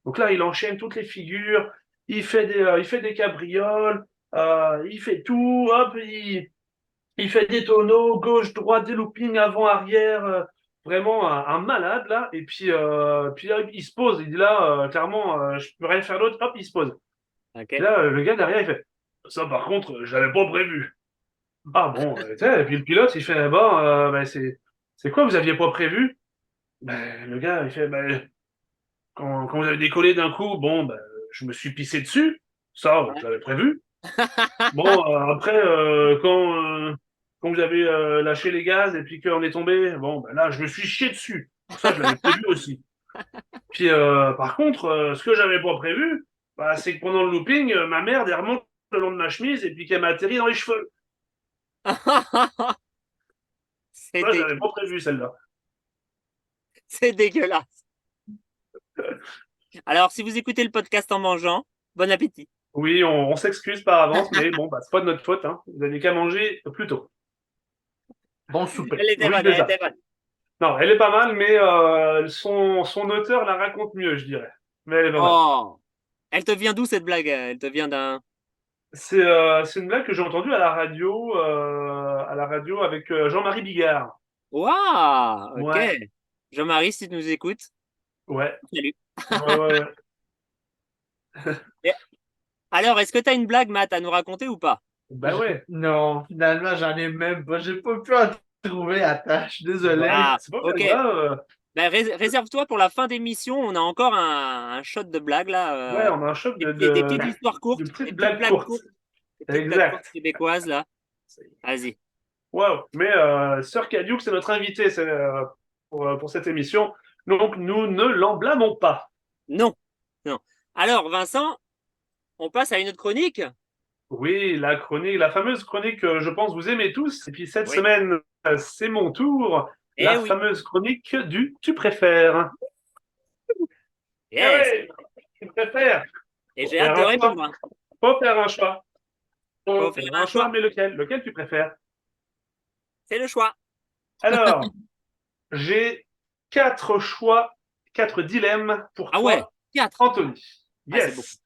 Donc là, il enchaîne toutes les figures, il fait des cabrioles, il fait tout, hop, il fait des tonneaux, gauche, droite, des loopings, avant, arrière, vraiment un malade là. Et puis là, il se pose, il dit là, clairement, je peux rien faire d'autre, hop, il se pose. Puis Ok. là, le gars derrière, il fait, ça par contre, je l'avais pas prévu. Ah bon, tu sais, et puis le pilote, il fait, bon, ben, c'est quoi, vous aviez pas prévu? Ben, le gars, il fait, ben, quand vous avez décollé d'un coup, bon, ben, je me suis pissé dessus. Ça, je Ouais. l'avais prévu. Bon, après, quand vous avez lâché les gaz et puis qu'on est tombé, bon, ben là, je me suis chié dessus. Ça, je l'avais prévu aussi. Puis, par contre, ce que j'avais pas prévu, bah, c'est que pendant le looping, ma merde, elle remonte le long de ma chemise et puis qu'elle m'a atterri dans les cheveux. C'est Ça, j'avais dégueu. pas prévu celle-là. C'est dégueulasse. Alors, si vous écoutez le podcast en mangeant, bon appétit. Oui, on s'excuse par avance, mais bon, bah, c'est pas de notre faute, hein. Vous n'avez qu'à manger plus tôt. Bon souper. Elle était Oui, bonne, c'est elle ça. était bonne. Non, elle est pas mal, mais son auteur la raconte mieux, je dirais. Mais elle est pas mal. Oh, elle te vient d'où cette blague? Elle te vient d'un. C'est une blague que j'ai entendue à la radio avec Jean-Marie Bigard. Waouh, ok. Ouais, Jean-Marie, si tu nous écoutes, ouais, salut. ouais. Et alors, est-ce que tu as une blague, Matt, à nous raconter ou pas? Bah ouais. Non, finalement, j'en ai même pas. J'ai pas pu en trouver. Attends, je suis désolé. Bah, Ah, c'est pas ok. bien grave. Ben, réserve-toi pour la fin d'émission. On a encore un shot de blagues Ouais, là. on a un choc Des petites histoires de courtes, des petites petites blagues blagues courtes. courtes, des petites blagues courtes Exact. québécoises là. Vas-y. Waouh. Mais Sœur Cadieux, c'est notre invité pour cette émission. Donc, nous ne l'en blâmons pas. Non, non. Alors, Vincent, on passe à une autre chronique. Oui, la fameuse chronique que je pense vous aimez tous. Et puis cette Oui. semaine, c'est mon tour. Eh La oui. fameuse chronique du tu préfères. Yes. Eh oui, tu préfères. Et Faut j'ai faire hâte de un choix. répondre. Faut faire un choix. Faut faire un choix. Mais lequel? Lequel tu préfères? C'est le choix. Alors, j'ai 4 dilemmes pour Ah ouais, toi, 4. Anthony. Ah, c'est beau. Yes.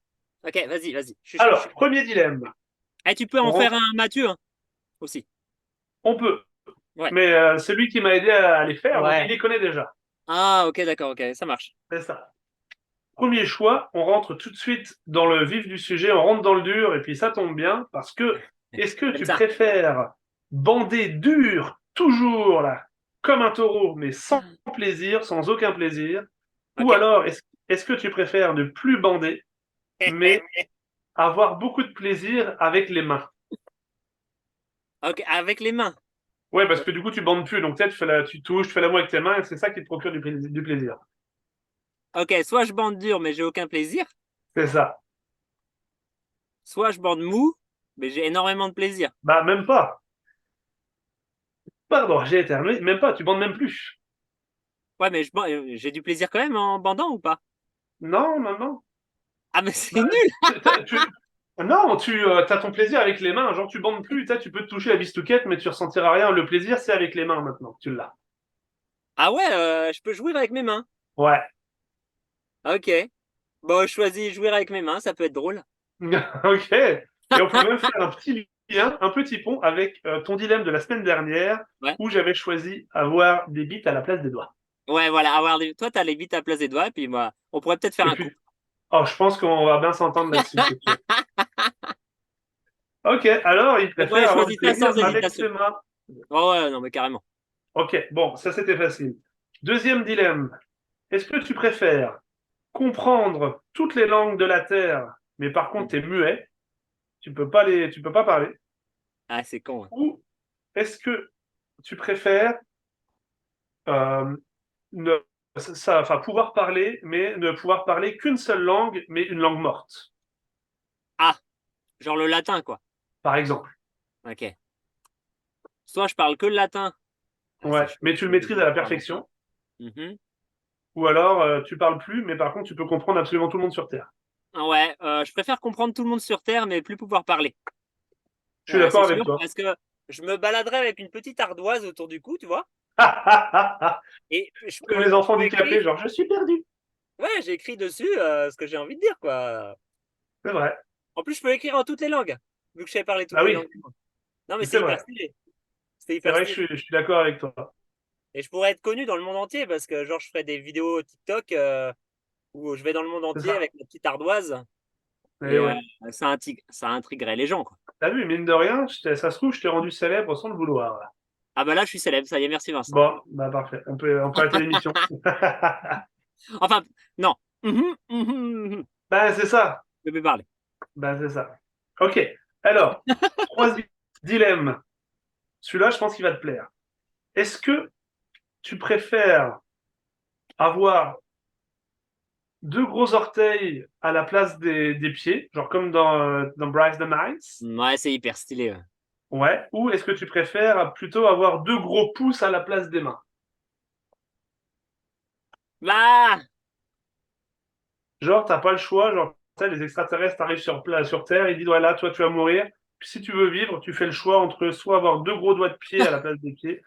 Ok, vas-y, vas-y. Je suis chaud, je Alors, suis chaud. premier dilemme. Eh, tu peux en On faire un Mathieu hein, aussi. On peut. Ouais. Mais celui qui m'a aidé à les faire, donc Ouais. il les connaît déjà. Ah, ok, d'accord, ok, ça marche. C'est ça. Premier choix, on rentre tout de suite dans le vif du sujet, on rentre dans le dur, et puis ça tombe bien, parce que est-ce que J'aime tu ça. préfères bander dur, toujours là, comme un taureau, mais sans plaisir, sans aucun plaisir, ou Ok. alors est-ce que tu préfères ne plus bander, mais avoir beaucoup de plaisir avec les mains? Ok, avec les mains. Ouais, parce que du coup tu bandes plus, donc peut-être tu touches, tu fais l'amour avec tes mains, et c'est ça qui te procure du plaisir. Ok, soit je bande dur, mais j'ai aucun plaisir. C'est ça. Soit je bande mou, mais j'ai énormément de plaisir. Bah même pas. Pardon, j'ai éternué, même pas, tu bandes même plus. Ouais, mais j'ai du plaisir quand même en bandant ou pas? Non, non, non. Ah, mais c'est Bah, nul! Non, tu as ton plaisir avec les mains. Genre, tu bandes plus, tu peux te toucher la bistouquette, mais tu ressentiras rien. Le plaisir, c'est avec les mains maintenant. Tu l'as. Ah ouais, je peux jouer avec mes mains. Ouais. Ok. Bon, je choisis jouer avec mes mains, ça peut être drôle. Ok. Et on peut même faire un petit lien, un petit pont avec ton dilemme de la semaine dernière, Ouais. où j'avais choisi avoir des bites à la place des doigts. Ouais, voilà. Toi, t'as les vite à place des doigts, et puis moi, on pourrait peut-être faire Et un puis, couple. oh, je pense qu'on va bien s'entendre là-dessus, c'est sûr. Ok, alors, il Donc ouais, préfère je avoir du choisis ça plaisir sans avec hésitation. ses mains. Oh ouais, non, mais carrément. Ok, bon, ça c'était facile. Deuxième dilemme. Est-ce que tu préfères comprendre toutes les langues de la Terre, mais par contre tu es muet, tu peux pas parler, Ah, c'est con. Hein. ou est-ce que tu préfères euh, ne, enfin, pouvoir parler, mais ne pouvoir parler qu'une seule langue, mais une langue morte, Ah, genre le latin, quoi. par exemple. Ok. Soit je parle que le latin. Ah, c'est Ouais, chaud. mais tu le maîtrises à la perfection, Mhm. ou alors tu parles plus, mais par contre tu peux comprendre absolument tout le monde sur Terre. Ah ouais, je préfère comprendre tout le monde sur Terre, mais plus pouvoir parler. Je suis d'accord C'est avec sûr, toi. parce que je me baladerais avec une petite ardoise autour du cou, tu vois, et Comme les enfants je peux handicapés, écrire. genre je suis perdu. Ouais, j'écris dessus ce que j'ai envie de dire, quoi. C'est vrai. En plus, je peux écrire en toutes les langues, vu que je sais parler toutes Ah les oui, langues du monde. Non, mais c'est c'est hyper vrai. stylé. C'est C'est hyper vrai que stylé. je suis d'accord avec toi. Et je pourrais être connu dans le monde entier, parce que genre, je ferais des vidéos TikTok où je vais dans le monde C'est entier ça. avec ma petite ardoise, Eh et oui. ça intriguerait les gens, quoi. T'as vu, mine de rien, ça se trouve, je t'ai rendu célèbre sans le vouloir, là. Ah bah là, je suis célèbre, ça y est, merci Vincent. Bon, bah parfait. On peut arrêter l'émission. Enfin, non. Mhm. Ben, c'est ça. Je peux parler. Ben, c'est ça. Ok. Alors, troisième dilemme. Celui-là, je pense qu'il va te plaire. Est-ce que tu préfères avoir 2 gros orteils à la place des pieds, genre comme dans Bryce the Nice? Ouais, c'est hyper stylé. Ouais. Ouais. Ou est-ce que tu préfères plutôt avoir 2 gros pouces à la place des mains? Bah, Genre, t'as pas le choix, genre, tu sais, les extraterrestres arrivent sur Terre, ils disent, voilà, toi, tu vas mourir. Puis si tu veux vivre, tu fais le choix entre soit avoir 2 gros doigts de pied à la place des pieds,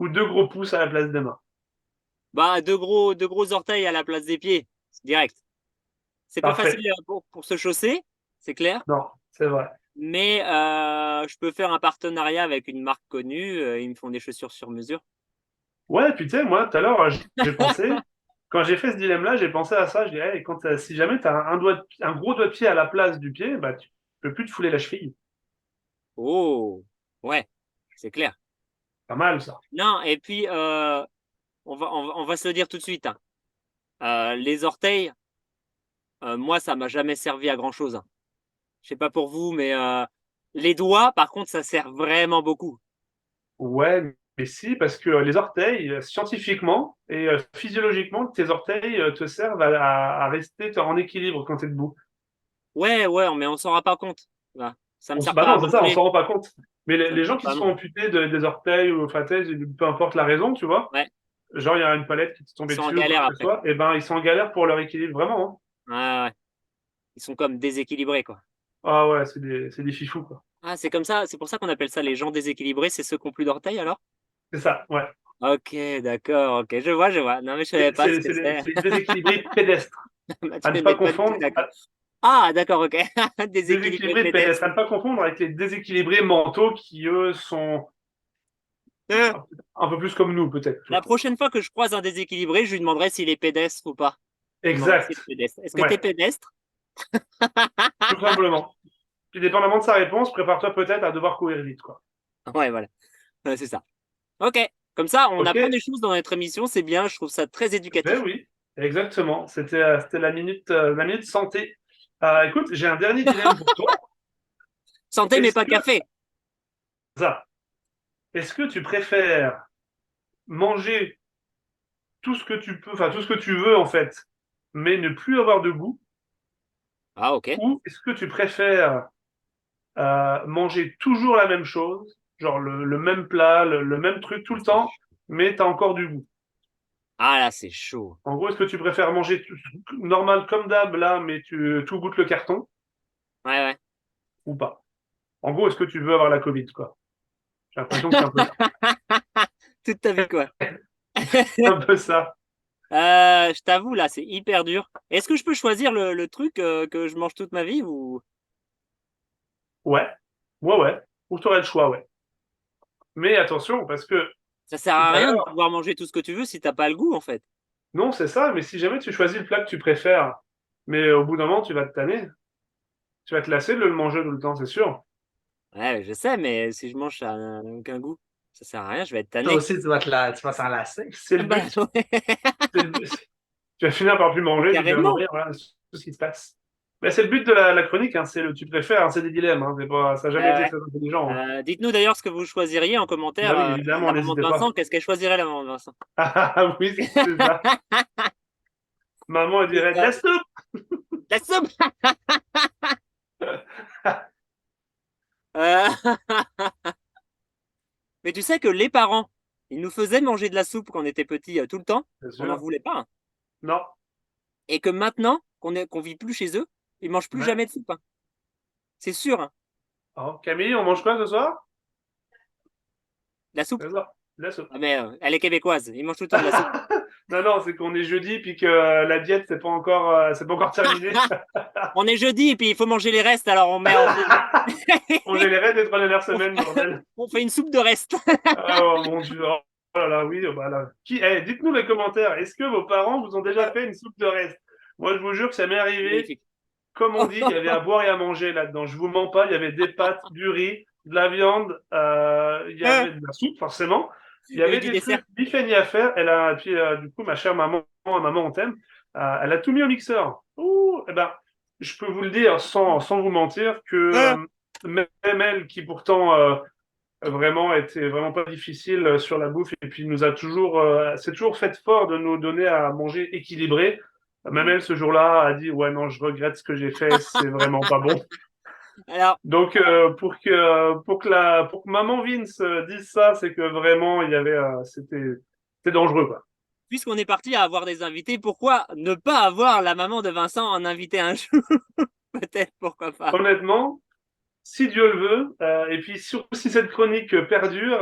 ou 2 gros pouces à la place des mains. bah, deux gros orteils à la place des pieds, direct. C'est pas facile Parfait. pour se chausser, c'est clair. Non, c'est vrai. Mais je peux faire un partenariat avec une marque connue. Ils me font des chaussures sur mesure. Ouais, puis tu sais, moi, tout à l'heure, j'ai pensé, quand j'ai fait ce dilemme-là, j'ai pensé à ça. Je dirais, hey, si jamais tu as un gros doigt de pied à la place du pied, bah, tu peux plus te fouler la cheville. Oh, ouais, c'est clair. Pas mal, ça. Non, et puis on va se le dire tout de suite. Hein. Les orteils, moi, ça m'a jamais servi à grand chose. Hein. Je sais pas pour vous, mais les doigts, par contre, ça sert vraiment beaucoup. Ouais, si, parce que les orteils, scientifiquement et physiologiquement, tes orteils te servent à rester en équilibre quand tu es debout. Ouais, mais on s'en rend pas compte. Voilà. Ça me sert Bah pas à non, c'est ça, on manger. s'en rend pas compte. Mais Ça me les gens sert qui pas à se sont manger. amputés des orteils ou enfin, peu importe la raison, tu vois, Ouais, genre il y a une palette qui est ils tombée sont en dessus ou quoi galère que ce après. soit, et ben ils sont en galère pour leur équilibre, vraiment. Hein. Ouais. Ils sont comme déséquilibrés, quoi. Ah ouais, c'est des fifous, quoi. Ah, c'est comme ça, c'est pour ça qu'on appelle ça les gens déséquilibrés, c'est ceux qui ont plus d'orteils alors? C'est ça, ouais. OK, d'accord, OK, je vois. Non, mais je savais pas ce que c'est. C'est les déséquilibrés pédestres. Bah, À tu ne n'es pas pas du tout confondre, d'accord. Ah, d'accord, OK. Déséquilibré déséquilibrés pédestre. pédestres, à ne pas confondre avec les déséquilibrés mentaux qui, eux, sont Euh, un peu plus comme nous, peut-être. La prochaine fois que je croise un déséquilibré, je lui demanderai s'il est pédestre ou pas. Je lui demanderai s'il Exact. est pédestre. Est-ce que tu es Ouais, pédestre? tout simplement. Puis, dépendamment de sa réponse, prépare-toi peut-être à devoir courir vite, quoi. Ouais, voilà. Ouais, c'est ça. OK. Comme ça, on Ok? apprend des choses dans notre émission, c'est bien, je trouve ça très Ben éducatif. oui, exactement. C'était la minute santé. Écoute, j'ai un dernier dilemme pour toi. Santé, mais Est-ce pas que café. ça, est-ce que tu préfères manger tout ce que tu peux, enfin tout ce que tu veux en fait, mais ne plus avoir de goût, Ah, OK. ou est-ce que tu préfères manger toujours la même chose, genre le même plat, le même truc tout Ah, le c'est temps, chaud. mais tu as encore du goût? Ah, là, c'est chaud. En gros, est-ce que tu préfères manger normal comme d'hab là, mais tu tout goûte le carton, Ouais. ou pas? En gros, est-ce que tu veux avoir la Covid, quoi? J'ai l'impression que c'est un peu ça. Toute ta vie, quoi. C'est un peu ça. Je t'avoue, là, c'est hyper dur. Est-ce que je peux choisir le truc que je mange toute ma vie ou Ouais, ouais. Ou tu aurais le choix, ouais. Mais attention, parce que ça sert tout à à rien de l'heure, pouvoir manger tout ce que tu veux si t'as pas le goût, en fait? non, c'est ça, mais si jamais tu choisis le plat que tu préfères, mais au bout d'un moment, tu vas te tanner. Tu vas te lasser de le manger tout le temps, c'est sûr. Ouais, je sais, mais si je mange, ça n'a aucun goût. Ça sert à rien, je vais être Toi tanné. aussi, tu vas s'en lasser. C'est le Bah, but. ouais, C'est le but. Tu vas finir par plus manger, puis tu vas carrément. mourir, voilà, c'est tout ce qui se passe. Mais c'est le but de la chronique, hein, c'est le tu préfères, hein, c'est des dilemmes, hein, ça n'a jamais été Ouais. très intelligent. Hein. Dites-nous d'ailleurs ce que vous choisiriez en commentaire. Bah oui, évidemment, La maman de n'hésitez pas. Vincent, qu'est-ce qu'elle choisirait, la maman de Vincent? Ah oui, c'est ça. Maman, elle C'est dirait, de ça. la soupe! La soupe! Euh, Mais tu sais que les parents, ils nous faisaient manger de la soupe quand on était petits tout le temps. Bien On n'en sûr. voulait pas, hein. Non. Et que maintenant qu'on vit plus chez eux, ils mangent plus Ouais. jamais de soupe, hein. C'est sûr, hein. Oh, Camille, on mange quoi ce soir? La soupe. C'est ça, de la soupe. Ah, mais elle est québécoise, ils mangent tout le temps de la soupe. Non, non, c'est qu'on est jeudi puis que la diète c'est pas encore terminé. On est jeudi et puis il faut manger les restes, alors On est les raids des 3 dernières semaines, bordel. on fait une soupe de restes. Oh mon dieu. Oh là là, oui, bah là. Dites-nous les commentaires. Est-ce que vos parents vous ont déjà fait une soupe de reste? Moi, je vous jure que ça m'est arrivé. Magnifique. Comme on dit, il y avait à boire et à manger là-dedans. Je vous mens pas, il y avait des pâtes, du riz, de la viande, il y avait de la soupe, forcément. Il y Il y a eu avait du des dessert. trucs biféni à faire. Puis, du coup, ma chère maman, on t'aime, elle a tout mis au mixeur. Ouh, eh ben, je peux vous le dire sans vous mentir que même elle, qui pourtant vraiment était vraiment pas difficile sur la bouffe, et puis nous a toujours, c'est toujours fait fort de nous donner à manger équilibré. Même elle, ce jour-là, a dit, ouais, non, je regrette ce que j'ai fait, c'est vraiment pas bon. Alors, Donc, pour que maman Vince dise ça, c'est que vraiment, c'était dangereux, quoi. puisqu'on est parti à avoir des invités, pourquoi ne pas avoir la maman de Vincent en invité un jour? Peut-être, pourquoi pas. Honnêtement, si Dieu le veut, et puis surtout si cette chronique perdure,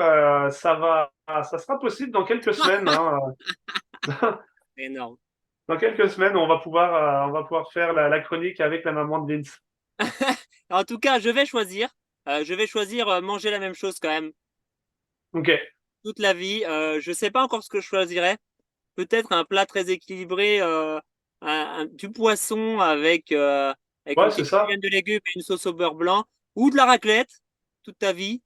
ça sera possible dans quelques semaines. Hein. C'est énorme. Dans quelques semaines, on va pouvoir faire la chronique avec la maman de Vince. En tout cas, je vais choisir. Manger la même chose quand même Ok. toute la vie. Je sais pas encore ce que je choisirais. Peut-être un plat très équilibré, du poisson avec Ouais, une c'est petite ça. julienne de légumes et une sauce au beurre blanc, ou de la raclette toute ta vie,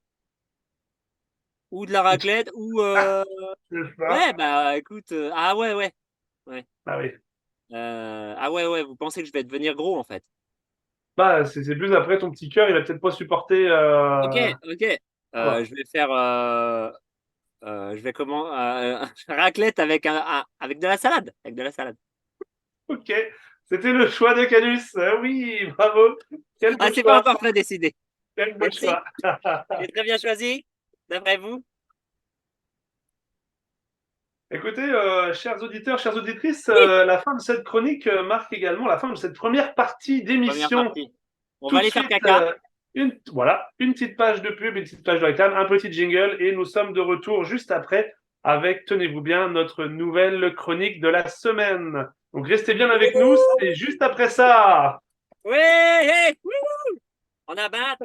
ou de la raclette, ou Je sais pas. ouais, bah écoute, ah ouais. Ah oui. Ah ouais, vous pensez que je vais devenir gros en fait. Bah, c'est plus après ton petit cœur, il a peut-être pas supporté. Ok. Quoi. Je vais faire je vais raclette avec avec de la salade, avec de la salade. Ok, c'était le choix de Canus. Ah oui, bravo. Quel beau Ah, c'est pas choix. encore très décidé. Quel beau Merci. choix. J'ai très bien choisi, d'après vous. Écoutez, chers auditeurs, chères auditrices, Oui. la fin de cette chronique marque également la fin de cette première partie Première d'émission. partie. On Tout va de aller faire suite, caca. une petite page de pub, une petite page de réclame, un petit jingle, et nous sommes de retour juste après avec, tenez-vous bien, notre nouvelle chronique de la semaine. Donc restez bien avec nous, c'est juste après ça. Oui, hey, wouhou, on abat.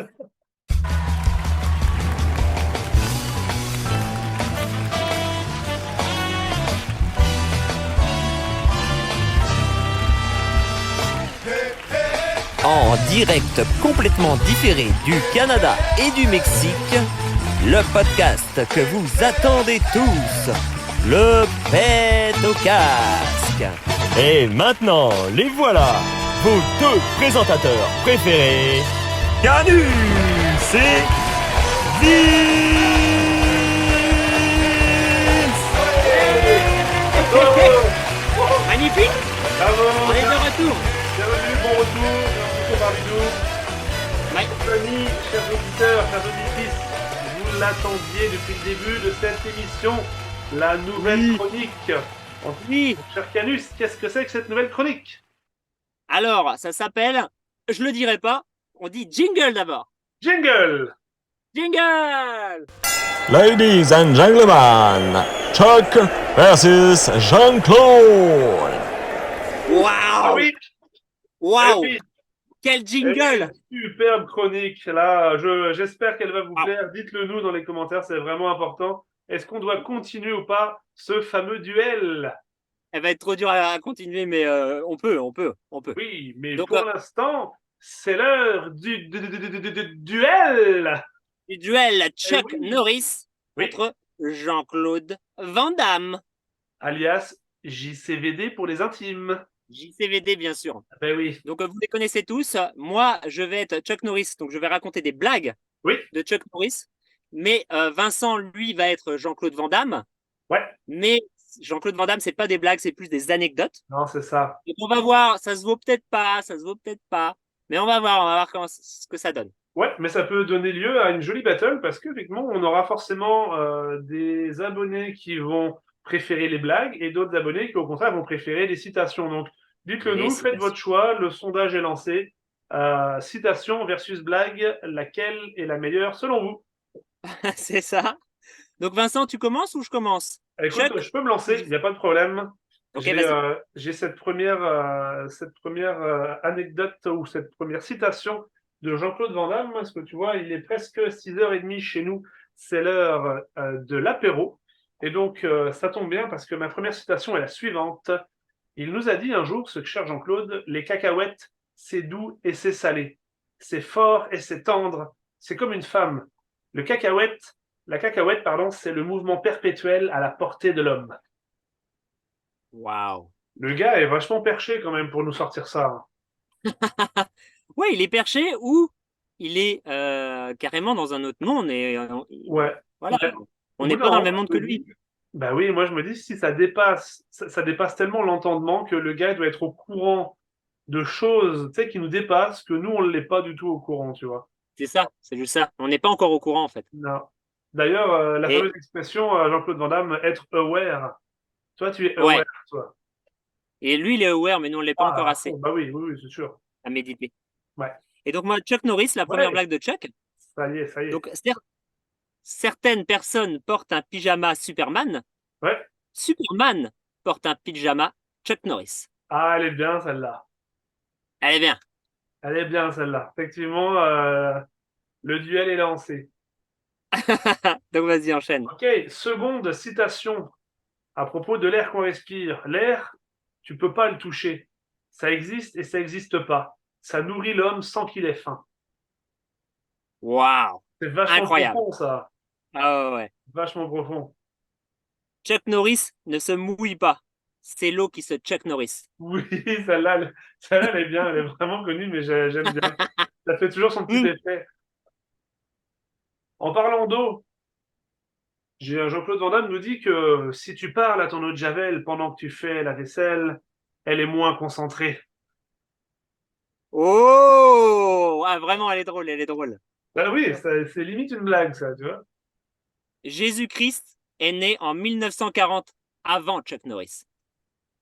En direct complètement différé du Canada et du Mexique, le podcast que vous attendez tous, le Pet au casque. Et maintenant, les voilà, vos deux présentateurs préférés, Canus et Vince. Magnifique. Bravo. On est de retour. Bienvenue, bon retour, bienvenue parmi nous. Ouais. Chers amis, chers auditeurs, chers auditrices, vous l'attendiez depuis le début de cette émission, la nouvelle chronique. Oui. Cher Canus, qu'est-ce que c'est que cette nouvelle chronique? Alors, ça s'appelle, je le dirai pas, on dit jingle d'abord. Jingle. Jingle. Ladies and gentlemen, Chuck versus Jean-Claude. Ah Waouh. oui, Waouh. et puis, Quel jingle. superbe chronique. Là, j'espère qu'elle va vous Ah. plaire. Dites-le nous dans les commentaires, c'est vraiment important. Est-ce qu'on doit continuer ou pas ce fameux duel? Elle va être trop dure à continuer, mais on peut. Oui, mais Donc, pour l'instant, c'est l'heure du duel. Du duel Chuck oui. Norris Oui. contre Jean-Claude Van Damme. Alias JCVD pour les intimes. JCVD, bien sûr. Ben oui. Donc, vous les connaissez tous. Moi, je vais être Chuck Norris. Donc, je vais raconter des blagues Oui. de Chuck Norris. Mais Vincent, lui, va être Jean-Claude Van Damme. Ouais. Mais Jean-Claude Van Damme, c'est pas des blagues, c'est plus des anecdotes. Non, c'est ça. Donc, on va voir. Ça se vaut peut-être pas, ça se vaut peut-être pas. Mais on va voir ce que ça donne. Ouais, mais ça peut donner lieu à une jolie battle parce qu'effectivement, on aura forcément des abonnés qui vont préférer les blagues et d'autres abonnés qui, au contraire, vont préférer les citations. Donc, dites-le Les nous, faites citations. votre choix. Le sondage est lancé. Citation versus blague, laquelle est la meilleure selon vous? C'est ça. Donc, Vincent, tu commences ou je commence? Écoute, Chuck. je peux me lancer, il n'y a pas de problème. Ok, J'ai vas-y. j'ai cette première anecdote ou cette première citation de Jean-Claude Van Damme, parce que tu vois, il est presque 6h30 chez nous, c'est l'heure de l'apéro. Et donc, ça tombe bien parce que ma première citation est la suivante. Il nous a dit un jour, ce cher Jean-Claude, les cacahuètes, c'est doux et c'est salé. C'est fort et c'est tendre. C'est comme une femme. La cacahuète, pardon, c'est le mouvement perpétuel à la portée de l'homme. Waouh. Le gars est vachement perché quand même pour nous sortir ça. Ouais, il est perché ou il est carrément dans un autre monde et Ouais. voilà. Ouais. On n'est Moi, pas dans non, le même monde je que me lui. dis- Bah oui, moi je me dis si ça dépasse tellement l'entendement que le gars doit être au courant de choses, tu sais, qui nous dépassent, que nous on l'est pas du tout au courant, tu vois. C'est ça, c'est juste ça. On n'est pas encore au courant en fait. Non. D'ailleurs, la Et- fameuse expression Jean-Claude Van Damme, être aware. Toi, tu es Ouais. aware, toi. Et lui, il est aware, mais nous, on ne l'est pas encore assez Bah oui, oui, oui, c'est sûr. à méditer. Ouais. Et donc, moi, Chuck Norris, la première Ouais. blague de Chuck. Ça y est, ça y est. Donc, certaines personnes portent un pyjama Superman. Ouais. Superman porte un pyjama Chuck Norris. Ah, elle est bien celle-là. Allez, bien. Elle est bien celle-là. Effectivement, le duel est lancé. Donc, vas-y, enchaîne. Ok, seconde citation à propos de l'air qu'on respire. L'air, tu peux pas le toucher. Ça existe et ça n'existe pas. Ça nourrit l'homme sans qu'il ait faim. Waouh. C'est vachement Incroyable. profond, ça. Ah ouais. Vachement profond. Chuck Norris ne se mouille pas. C'est l'eau qui se Chuck Norris. Oui, celle-là, elle est bien. Elle est vraiment connue, mais j'aime bien. Ça fait toujours son petit effet. En parlant d'eau, Jean-Claude Van Damme nous dit que si tu parles à ton eau de Javel pendant que tu fais la vaisselle, elle est moins concentrée. Oh! Ah, vraiment, elle est drôle, elle est drôle. Ah oui, c'est limite une blague, ça, tu vois. Jésus-Christ est né en 1940, avant Chuck Norris.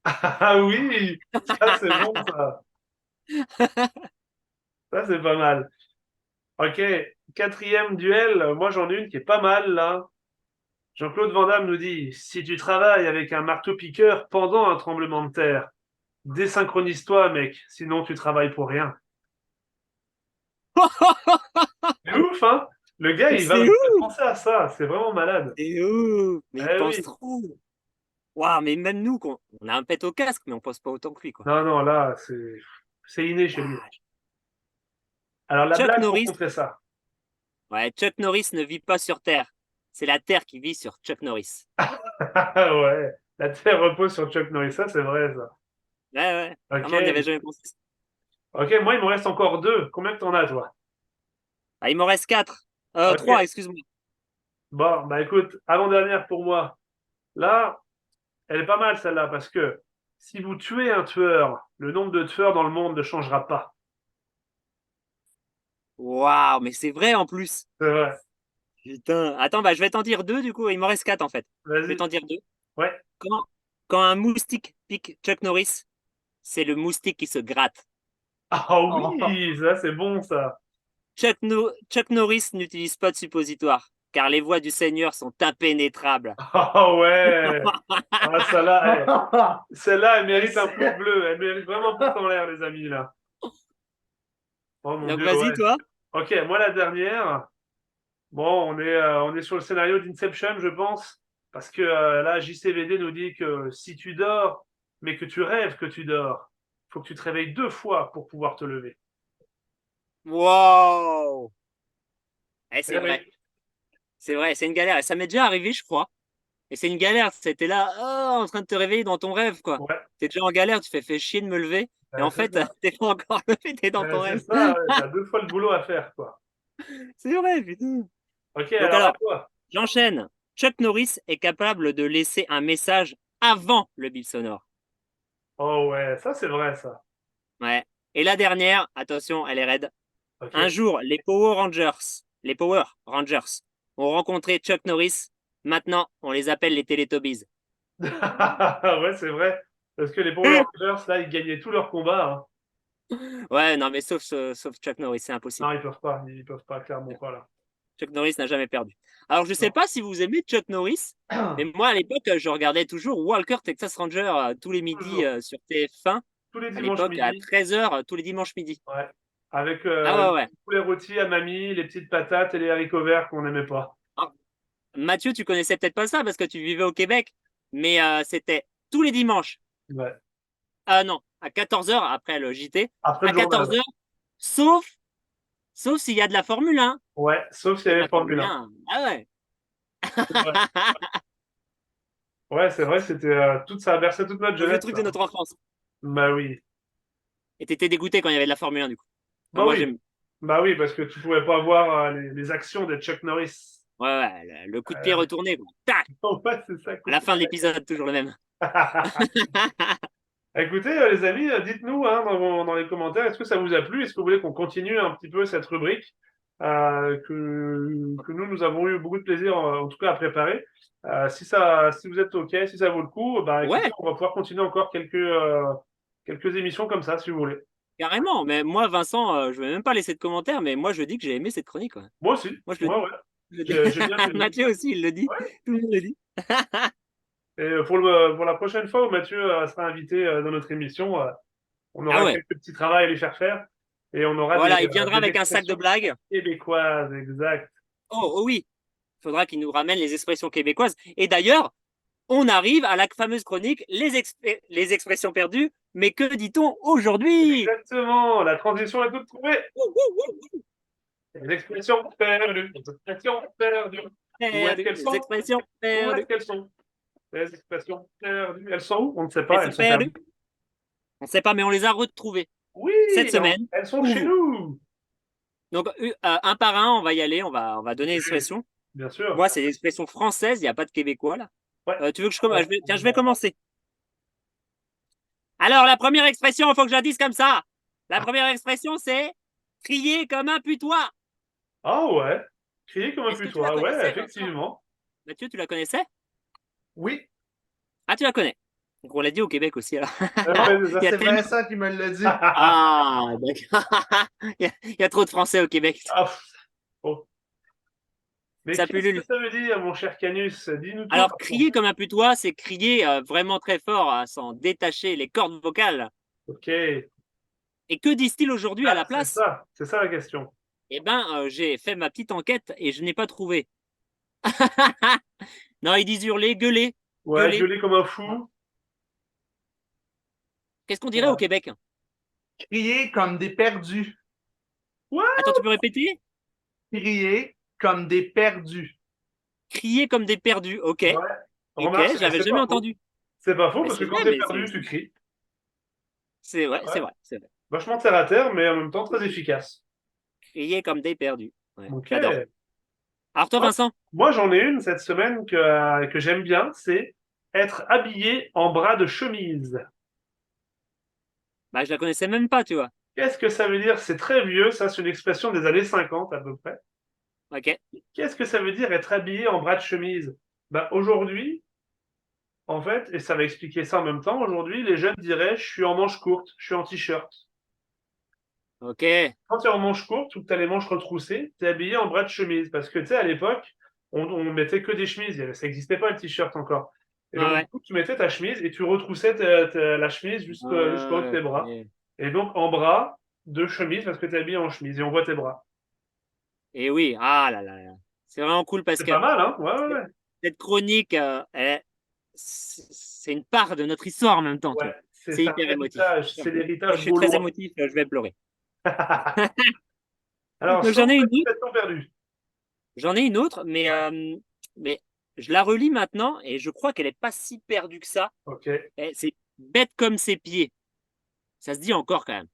Ah oui, ça c'est bon, ça. Ça c'est pas mal. Ok, quatrième duel. Moi j'en ai une qui est pas mal là. Jean-Claude Van Damme nous dit, si tu travailles avec un marteau-piqueur pendant un tremblement de terre, désynchronise-toi, mec, sinon tu travailles pour rien. C'est ouf, hein? Le gars, il va C'est me faire ouf! penser à ça. C'est vraiment malade. C'est ouf! Mais il Eh pense oui. trop! Waouh, mais même nous, on a un pet au casque, mais on pense pas autant que lui, quoi. Non, non, là, c'est inné chez lui. Ah, Alors, la Chuck blague pour Norris, contrer ça. ouais, Chuck Norris ne vit pas sur Terre. C'est la Terre qui vit sur Chuck Norris. Ouais, la terre repose sur Chuck Norris. Ça, c'est vrai, ça. Ouais, ouais. Ok. Vraiment, on n'y avait jamais pensé. Ok, moi, il me reste encore deux. Combien que t'en as, toi? Ah, il m'en reste 4. Ok. 3, excuse-moi. Bon, bah écoute, avant-dernière pour moi. Là, elle est pas mal, celle-là, parce que si vous tuez un tueur, le nombre de tueurs dans le monde ne changera pas. Waouh, mais c'est vrai en plus. C'est vrai. Putain. Attends, bah, je vais t'en dire 2, du coup. Il m'en reste 4, en fait. Je vais Vas-y. t'en dire 2. Ouais. Quand, quand un moustique pique Chuck Norris, c'est le moustique qui se gratte. Ah oui, ça, c'est bon, ça. Chuck Norris n'utilise pas de suppositoire, car les voies du Seigneur sont impénétrables. Ah ouais. Ah, celle-là, elle mérite un pouce bleu. Elle mérite vraiment un pouce en l'air, les amis, là. Oh mon Donc Dieu, vas-y, ouais. toi. Ok, moi, la dernière. Bon, on est sur le scénario d'Inception, je pense. Parce que là, JCVD nous dit que si tu dors, mais que tu rêves que tu dors, il faut que tu te réveilles 2 fois pour pouvoir te lever. Wow. Eh, c'est Eh vrai. oui. C'est vrai, c'est une galère. Et ça m'est déjà arrivé, je crois. Et c'est une galère. C'était là, oh, en train de te réveiller dans ton rêve, quoi. Ouais, T'es déjà en galère, tu fais chier de me lever. Et en c'est fait, ça. t'es pas encore levé, t'es dans ton C'est rêve. ça, ouais, t'as 2 fois le boulot à faire, quoi. C'est vrai, putain. Ok, Donc alors à alors, toi. j'enchaîne. Chuck Norris est capable de laisser un message avant le bip sonore. Oh ouais, ça c'est vrai, ça. Ouais. Et la dernière, attention, elle est raide. Ok. Un jour, les Power Rangers ont rencontré Chuck Norris. Maintenant, on les appelle les Teletubbies. Ouais, c'est vrai. Parce que les Power Rangers, là, ils gagnaient tous leurs combats, hein. Ouais, non, mais sauf Chuck Norris, c'est impossible. Non, ils peuvent pas, clairement pas, là. Chuck Norris n'a jamais perdu. Alors, je sais Non. pas si vous aimez Chuck Norris, mais moi, à l'époque, je regardais toujours Walker Texas Ranger tous les midis Toujours. sur TF1, Tous les à dimanches l'époque, à midi. 13h, tous les dimanches midi. Ouais. Avec Ah le ouais, ouais. poulet rôti à mamie, les petites patates et les haricots verts qu'on n'aimait pas. Ah, Mathieu, tu connaissais peut-être pas ça parce que tu vivais au Québec, mais c'était tous les dimanches. Ouais. Ah non, à 14h après le JT, Après à le journal. 14h, sauf s'il y a de la Formule 1. Ouais, sauf s'il y De avait la Formule Formule 1. 1. Ah ouais. C'est vrai. Ouais, c'est vrai, c'était ça a bercé toute notre Le vieux jeunesse, truc ça. de notre enfance. Bah oui. Et t'étais dégoûté quand il y avait de la Formule 1 du coup. Enfin, Bah moi oui. j'aime. Bah oui, parce que tu pouvais pas voir les actions de Chuck Norris. Ouais, ouais, le coup de pied Euh, retourné, quoi. Tac. ouais, c'est ça. À la fin de l'épisode, toujours le même. Écoutez, les amis, dites-nous hein, dans les commentaires, est-ce que ça vous a plu? Est-ce que vous voulez qu'on continue un petit peu cette rubrique que nous avons eu beaucoup de plaisir, en tout cas, à préparer? Si vous êtes OK, si ça vaut le coup, bah, écoutez, Ouais, on va pouvoir continuer encore quelques émissions comme ça, si vous voulez. carrément. Mais moi, Vincent, je vais même pas laisser de commentaires, mais moi je dis que j'ai aimé cette chronique, quoi. Moi aussi. Moi je le Ouais, dis. ouais. Je le dis. J'ai bien aimé. Mathieu aussi, il le dit. Ouais. Tout le monde le dit. Et pour la prochaine fois où Mathieu sera invité dans notre émission, on Ah aura ouais. quelques petits travaux à lui faire faire et on aura Voilà, il viendra des avec un sac de expressions blagues. québécoises, exact. Oh oui, il faudra qu'il nous ramène les expressions québécoises. Et d'ailleurs, on arrive à la fameuse chronique les expressions perdues, mais que dit-on aujourd'hui? Exactement, la transition est toute trouvée. Les expressions perdues, les expressions perdues. Où est-ce qu'elles Les sont? expressions Où est-ce perdues. qu'elles sont? Les expressions perdues. Elles sont où? On ne sait Elles pas, sont elles sont perdues. perdues. On ne sait pas, mais on les a retrouvées Oui, cette semaine. elles sont chez nous. Donc, un par un, on va y aller, on va donner les expressions. Bien sûr. Moi, c'est l'expression française, il n'y a pas de québécois là. Ouais. Tu veux que je commence? Tiens, je vais commencer. Alors, la première expression, il faut que je la dise comme ça. La première expression, c'est crier comme un putois. Ah ouais. Crier comme un Est-ce que tu la putois. Ouais, connaissais, Vincent? effectivement. Mathieu, tu la connaissais? Oui, Ah, tu la connais. Donc, on l'a dit au Québec aussi, alors. Ouais, c'est ça. Il y a c'est tellement- Vincent qui me l'a dit. Ah, d'accord. Il y a trop de Français au Québec. Ah, pff. Oh. Mais Ça qu'est-ce pullule. que ça veut dire, mon cher Canus? Dis-nous tout. Alors, crier comme un putois, c'est crier vraiment très fort, à s'en détacher les cordes vocales. Ok. Et que disent-ils aujourd'hui à la place? C'est ça la question. Eh ben, j'ai fait ma petite enquête et je n'ai pas trouvé. Non, ils disent hurler, gueuler. Ouais, Gueuler. gueuler comme un fou. Qu'est-ce qu'on dirait Ouais. au Québec? Crier comme des perdus. Attends, tu peux répéter? Crier comme des perdus. Crier comme des perdus. Ok. Ouais. Ok, Remarque, j'avais c'est jamais pas entendu. faux. C'est pas faux Mais parce que c'est quand vrai, t'es mais perdu, c'est- tu cries. C'est vrai, Ouais. c'est vrai, c'est vrai. Vachement terre à terre, mais en même temps très efficace. Crier comme des perdus. Ouais, Ok. j'adore. Alors toi, Ouais. Vincent? Moi, j'en ai une cette semaine que j'aime bien, c'est être habillé en bras de chemise. Bah, je la connaissais même pas, tu vois. Qu'est-ce que ça veut dire? C'est très vieux, ça, c'est une expression des années 50 à peu près. Ok. Qu'est-ce que ça veut dire être habillé en bras de chemise? Bah, aujourd'hui, en fait, et ça va expliquer ça en même temps, aujourd'hui, les jeunes diraient je suis en manche courte, je suis en t-shirt. Ok. Quand tu es en manche courte ou que tu as les manches retroussées, tu es habillé en bras de chemise. Parce que tu sais, à l'époque, on mettait que des chemises, ça n'existait pas le t-shirt encore. Et donc, Ouais. du coup, tu mettais ta chemise et tu retroussais la chemise jusqu'au haut de tes bras. Ouais. Et donc, en bras de chemise parce que tu es habillé en chemise et on voit tes bras. Et oui, ah là là là. C'est vraiment cool parce C'est que pas mal, hein? Ouais, ouais, ouais. cette chronique, c'est une part de notre histoire en même temps, tu Ouais, vois. c'est C'est un hyper émotif. héritage, c'est Quand l'héritage je suis très gaulois. émotif, je vais pleurer. Alors, Donc sans j'en ai une autre. temps perdu. J'en ai une autre, mais je la relis maintenant et je crois qu'elle est pas si perdue que ça. Ok. C'est bête comme ses pieds. Ça se dit encore quand même.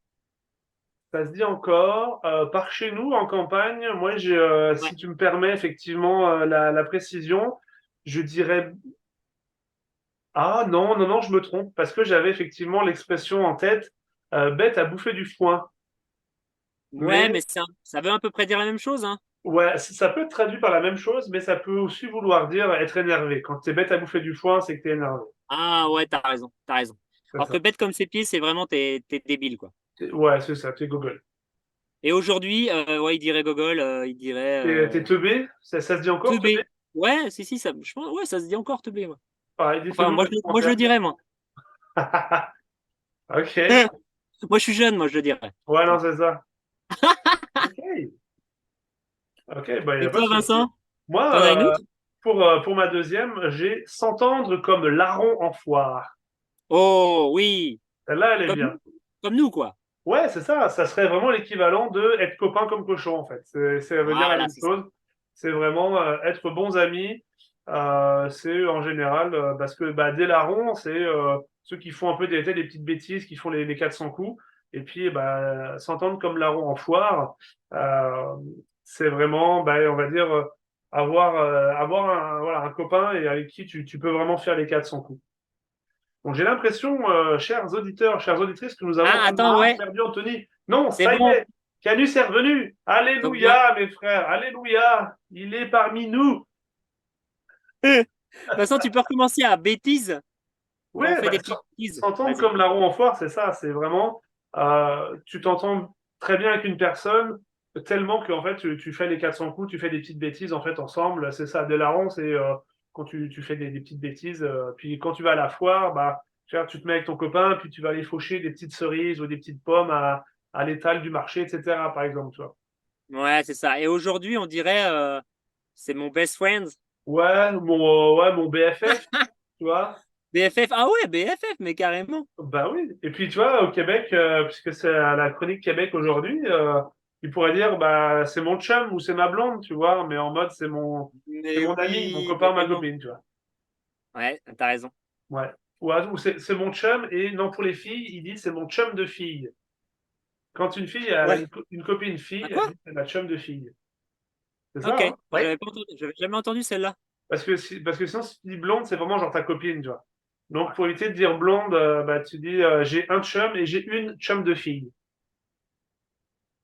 Ça se dit encore. Par chez nous, en campagne, moi, Ouais. si tu me permets effectivement la précision, je dirais. Ah non, non, non, je me trompe, parce que j'avais effectivement l'expression en tête, bête à bouffer du foin. Ouais, Mais mais ça veut à peu près dire la même chose, hein. ouais, ça peut être traduit par la même chose, mais ça peut aussi vouloir dire être énervé. Quand t'es bête à bouffer du foin, c'est que t'es énervé. Ah ouais, t'as raison, t'as raison. C'est Alors ça. que bête comme ses pieds, c'est vraiment t'es débile, quoi. Ouais, c'est ça, t'es gogol. Et aujourd'hui, ouais, il dirait gogol, il dirait T'es teubé? Ça se dit encore, teubé? teubé. Ouais, si, ça, je pense, ouais, ça se dit encore teubé, ouais. Pareil, Enfin, dites-le-nous moi, dans les moi, je le commentaires. dirais, moi. Ok. Moi, je suis jeune, moi, je le dirais. Ouais, non, c'est ça. Ok. Ok, bah, il n'y Et a pas toi, de souci. Vincent, Moi, t'en as une autre? pour ma deuxième, j'ai s'entendre comme larron en foire. Oh, oui. Celle-là, elle est Comme bien. comme nous, quoi. Ouais, c'est ça. Ça serait vraiment l'équivalent de être copain comme cochon, en fait. Ça veut dire la Voilà, même c'est ça. chose. C'est vraiment être bons amis. C'est en général, parce que bah, des larrons, c'est ceux qui font un peu des petites bêtises, qui font les 400 coups. Et puis, bah, s'entendre comme larron en foire, c'est vraiment, bah, on va dire, avoir voilà, un copain et avec qui tu peux vraiment faire les 400 coups. Bon, j'ai l'impression, chers auditeurs, chères auditrices, que nous avons Ah, attends, ouais. perdu Anthony. Non, C'est ça y bon. est, Canus est revenu. Alléluia, mes frères, alléluia. Il est parmi nous. De toute façon, tu peux recommencer à bêtise. Quand on Ouais, fait bah, des petites bêtises. s'entendre Vas-y. comme larron en foire, c'est ça. C'est vraiment, tu t'entends très bien avec une personne, tellement qu'en fait, tu fais les 400 coups, tu fais des petites bêtises en fait ensemble. C'est ça. Des larrons, c'est quand tu fais des petites bêtises. Puis quand tu vas à la foire, bah, tu te mets avec ton copain, puis tu vas aller faucher des petites cerises ou des petites pommes à l'étal du marché, etc. Par exemple, tu vois. Ouais, c'est ça. Et aujourd'hui, on dirait, c'est mon best friend. Ouais, mon BFF, tu vois. BFF. Ah ouais, BFF, mais carrément. Bah oui. Et puis, tu vois, au Québec, puisque c'est à la chronique Québec aujourd'hui, il pourrait dire, bah, c'est mon chum ou c'est ma blonde, tu vois, mais en mode, c'est mon Mais ami, mon oui, copain, ma carrément. copine, tu vois. Ouais, t'as raison. Ouais. Ou c'est mon chum, et non, pour les filles, il dit, c'est mon chum de fille. Quand une fille a Ouais. une copine fille, Ah, quoi? elle dit, c'est ma chum de fille. C'est ça, Ok, hein? Ouais. j'avais jamais entendu celle-là. Parce que sinon, si tu dis blonde, c'est vraiment genre ta copine, tu vois. Donc, pour éviter de dire blonde, bah, tu dis j'ai un chum et j'ai une chum de fille.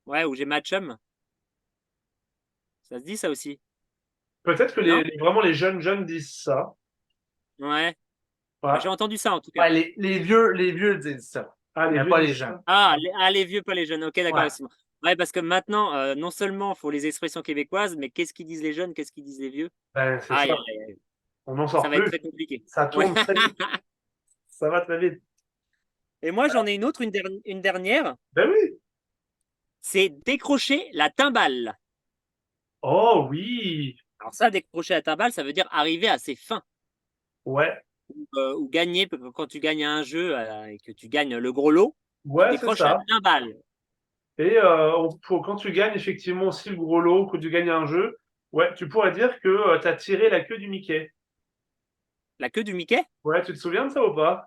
Ouais, ou j'ai ma chum. Ça se dit ça aussi, Peut-être que non? vraiment les jeunes disent ça. Ouais, Ouais. j'ai entendu ça en tout cas. Ouais, les vieux disent ça. Ah, Mais vieux pas les disent jeunes. ça. Ah, les vieux, pas les jeunes. Ok, d'accord, Ouais. excuse-moi. Ouais, parce que maintenant, non seulement il faut les expressions québécoises, mais qu'est-ce qu'ils disent les jeunes, qu'est-ce qu'ils disent les vieux? Ben, c'est Aïe, ça. aïe, aïe, On n'en ça sort va être plus. très compliqué. Ça Ouais. tourne très vite. Ça va très vite. Et moi, j'en ai une autre, une dernière. Ben oui. C'est décrocher la timbale. Oh oui. Alors ça, décrocher la timbale, ça veut dire arriver à ses fins. Ouais. Ou gagner, quand tu gagnes un jeu et que tu gagnes le gros lot, tu Ouais, c'est décroches la ça. timbale. Et quand tu gagnes effectivement aussi le gros lot, que tu gagnes un jeu, ouais, tu pourrais dire que tu as tiré la queue du Mickey. La queue du Mickey? Ouais, tu te souviens de ça ou pas?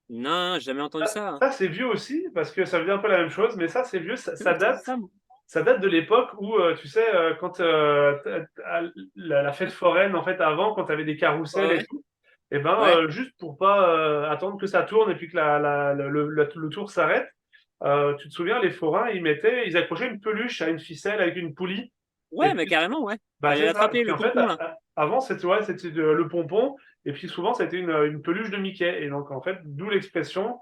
Non, j'ai jamais entendu ça, hein. Ça, c'est vieux aussi, parce que ça veut dire un peu la même chose, mais ça, c'est vieux, J'ai entendu ça, moi. ça date de l'époque où, tu sais, quand la fête foraine, en fait, avant, quand tu avais des carrousels et Ouais, tout, et ben, ouais. juste pour pas attendre que ça tourne et puis que le tour s'arrête, tu te souviens, les forains, ils accrochaient une peluche à une ficelle avec une poulie. Et Ouais, mais puis, carrément, ouais. bah, Fallait c'est ça. l'attraper, Puis le en fait, pompon, là. avant, c'était le pompon, et puis souvent, c'était une peluche de Mickey. Et donc, en fait, d'où l'expression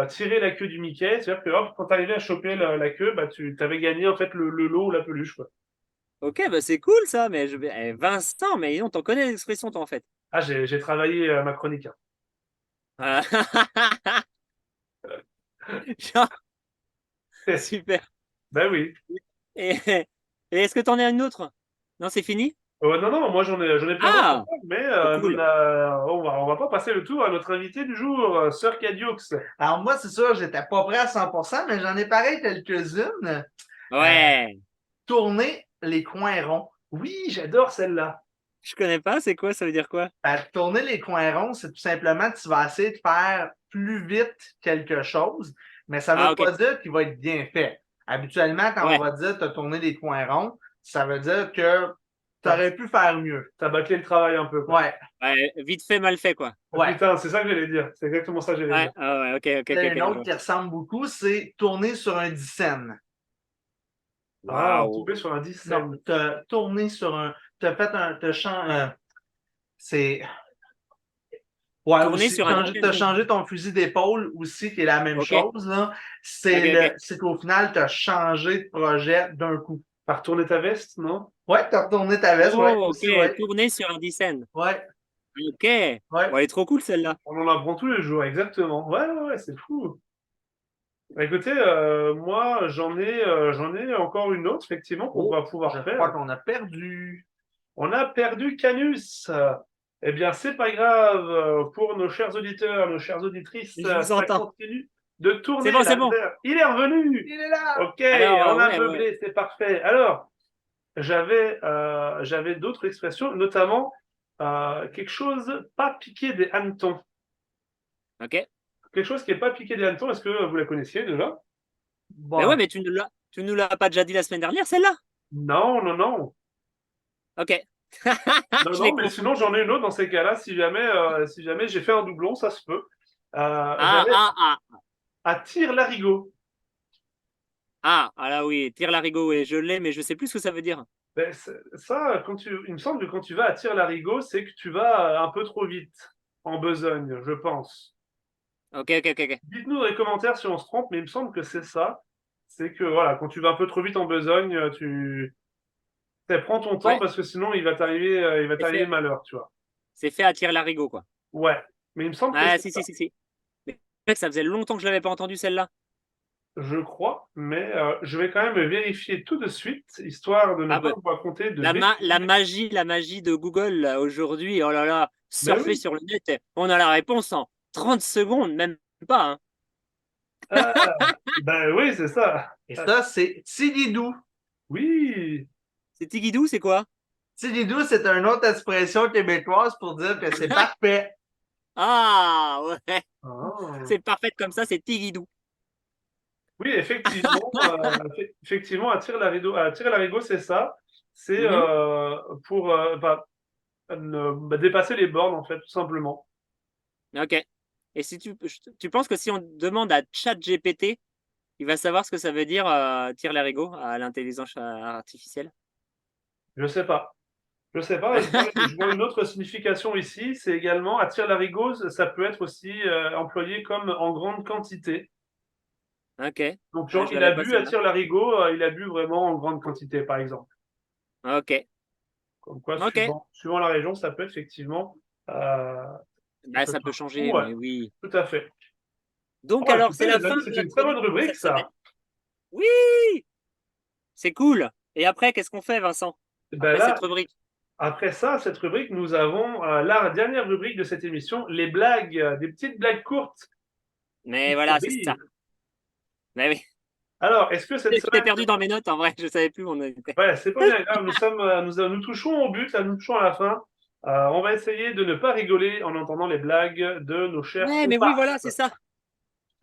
tirer la queue du Mickey. C'est-à-dire que hop, quand tu arrivais à choper la queue, bah, tu avais gagné en fait le lot ou la peluche, quoi. Ok, bah c'est cool ça, mais Vincent, mais on t'en connaît l'expression, toi, en fait. Ah, j'ai travaillé ma chronique, hein. Ah. Genre, super. Ben oui. Et, et est-ce que t'en as une autre? Non, c'est fini? Non, non, moi j'en ai plein d'autres Ah, encore, mais oh, cool. on va pas passer le tour à notre invité du jour, Sir Cadioux. Alors moi, c'est sûr, j'étais pas prêt à 100%, mais j'en ai pareil quelques-unes. Ouais. Tourner les coins ronds. Oui, j'adore celle-là. Je connais pas, c'est quoi? Ça veut dire quoi? Tourner les coins ronds, c'est tout simplement que tu vas essayer de faire plus vite quelque chose, mais ça ne veut Ah, ok. pas dire qu'il va être bien fait. Habituellement, quand Ouais. on va dire tu as tourné les coins ronds, ça veut dire que tu aurais pu faire mieux. T'as bâclé le travail un peu, quoi. Ouais. Ouais, vite fait, mal fait, quoi. Ouais. Putain, c'est ça que j'allais dire. C'est exactement ça que j'allais Ouais, dire. ah ouais, ok, ok, Il y en a ok. une autre qui ressemble beaucoup, c'est tourner sur un dixaine. Ah, Waouh. tomber sur un 10 Non, t'as tourné sur un. T'as fait c'est. Ouais, Tourner aussi, sur un t'as changé ton fusil d'épaule aussi, qui est la même Ok. chose, là. Ok, C'est qu'au final, t'as changé de projet d'un coup. Par tourner ta veste, non? Ouais, t'as retourné ta veste, ouais, Oh, ok, aussi, ouais. tourner sur un Dyson. Ouais, Ok. ouais. Bon, elle est trop cool, celle-là. On en apprend tous les jours, exactement. Ouais, ouais, ouais, c'est fou. Bah, écoutez, moi, j'en ai encore une autre, effectivement, qu'on Oh, va pouvoir je faire. crois qu'on a perdu. On a perdu Canus. Eh bien, c'est pas grave. Pour nos chers auditeurs, nos chères auditrices, Je vous ça entends. continue de tourner. C'est bon, c'est la bon. Terre. Il est revenu. Il est là! Ok, Alors, on a ouais, meublé, c'est parfait. Alors, j'avais d'autres expressions, notamment quelque chose pas piqué des hannetons. Ok. Quelque chose qui n'est pas piqué des hannetons. Est-ce que vous la connaissiez déjà? Bon. Mais ouais, mais tu nous l'as pas déjà dit la semaine dernière, celle-là? Non, non, non. Ok. Non, Je non, l'ai mais confondu. sinon j'en ai une autre dans ces cas-là. Si jamais j'ai fait un doublon, ça se peut. Ah, J'avais ah, ah. à tire-larigot. Ah, ah là oui, tire l'arigot, oui, je l'ai, mais je sais plus ce que ça veut dire. Ben, ça, il me semble que quand tu vas à tire-larigot, c'est que tu vas un peu trop vite en besogne, je pense. Ok, ok, ok, ok. Dites-nous dans les commentaires si on se trompe, mais il me semble que c'est ça. C'est que voilà, quand tu vas un peu trop vite en besogne, prends ton temps Ouais. parce que sinon il va C'est t'arriver fait. malheur, tu vois. C'est fait à tire l'arigot, quoi. Ouais, mais il me semble que Ah, c'est si, ça. si, si, si. Mais en fait, ça faisait longtemps que je l'avais pas entendu, celle-là. Je crois, mais je vais quand même vérifier tout de suite, histoire de ne Ah pas bah, vous raconter de la magie de Google, là, aujourd'hui, oh là là, Ben surfer oui. sur le net, on a la réponse en 30 secondes, même pas, hein. Ah, ben oui, c'est ça. Et ça, c'est Tigidou. Oui. C'est Tigidou, c'est quoi? Tigidou, c'est une autre expression québécoise pour dire que c'est parfait. Ah, ouais, Ah. c'est parfait comme ça, c'est Tigidou. Oui, effectivement, effectivement, à tire-larigot, c'est ça. c'est pour dépasser les bornes, en fait, tout simplement. Ok. Et si tu penses que si on demande à ChatGPT, il va savoir ce que ça veut dire tire-larigot à l'intelligence artificielle? Je sais pas. Je sais pas. Je vois une autre signification ici. C'est également, à tire-larigot, ça peut être aussi employé comme en grande quantité. Ok. Donc, Ah, genre, je il a l'avais pas bu à celle-là. tire-larigot, il a bu vraiment en grande quantité, par exemple. Ok. Comme quoi, Ok. suivant la région, ça peut effectivement. Bah, ça peut changer, Ouais, mais oui. tout à fait. Donc, Ouais, alors, écoutez, c'est la les fin amis, de c'est la une très bonne chronique pour rubrique, cette semaine. ça. Oui! C'est cool. Et après, qu'est-ce qu'on fait, Vincent? Ben Après cette là, rubrique? après ça, cette rubrique, nous avons la dernière rubrique de cette émission, les blagues, des petites blagues courtes Mais qui voilà, font c'est ça. rire. Mais oui. Alors, est-ce que cette Je t'ai semaine. perdu dans mes notes, en vrai. Je savais plus où on était. Ouais, c'est pas bien grave, nous touchons au but, là, nous touchons à la fin. On va essayer de ne pas rigoler en entendant les blagues de nos chers Ouais, mais oui, voilà, c'est comparses. ça.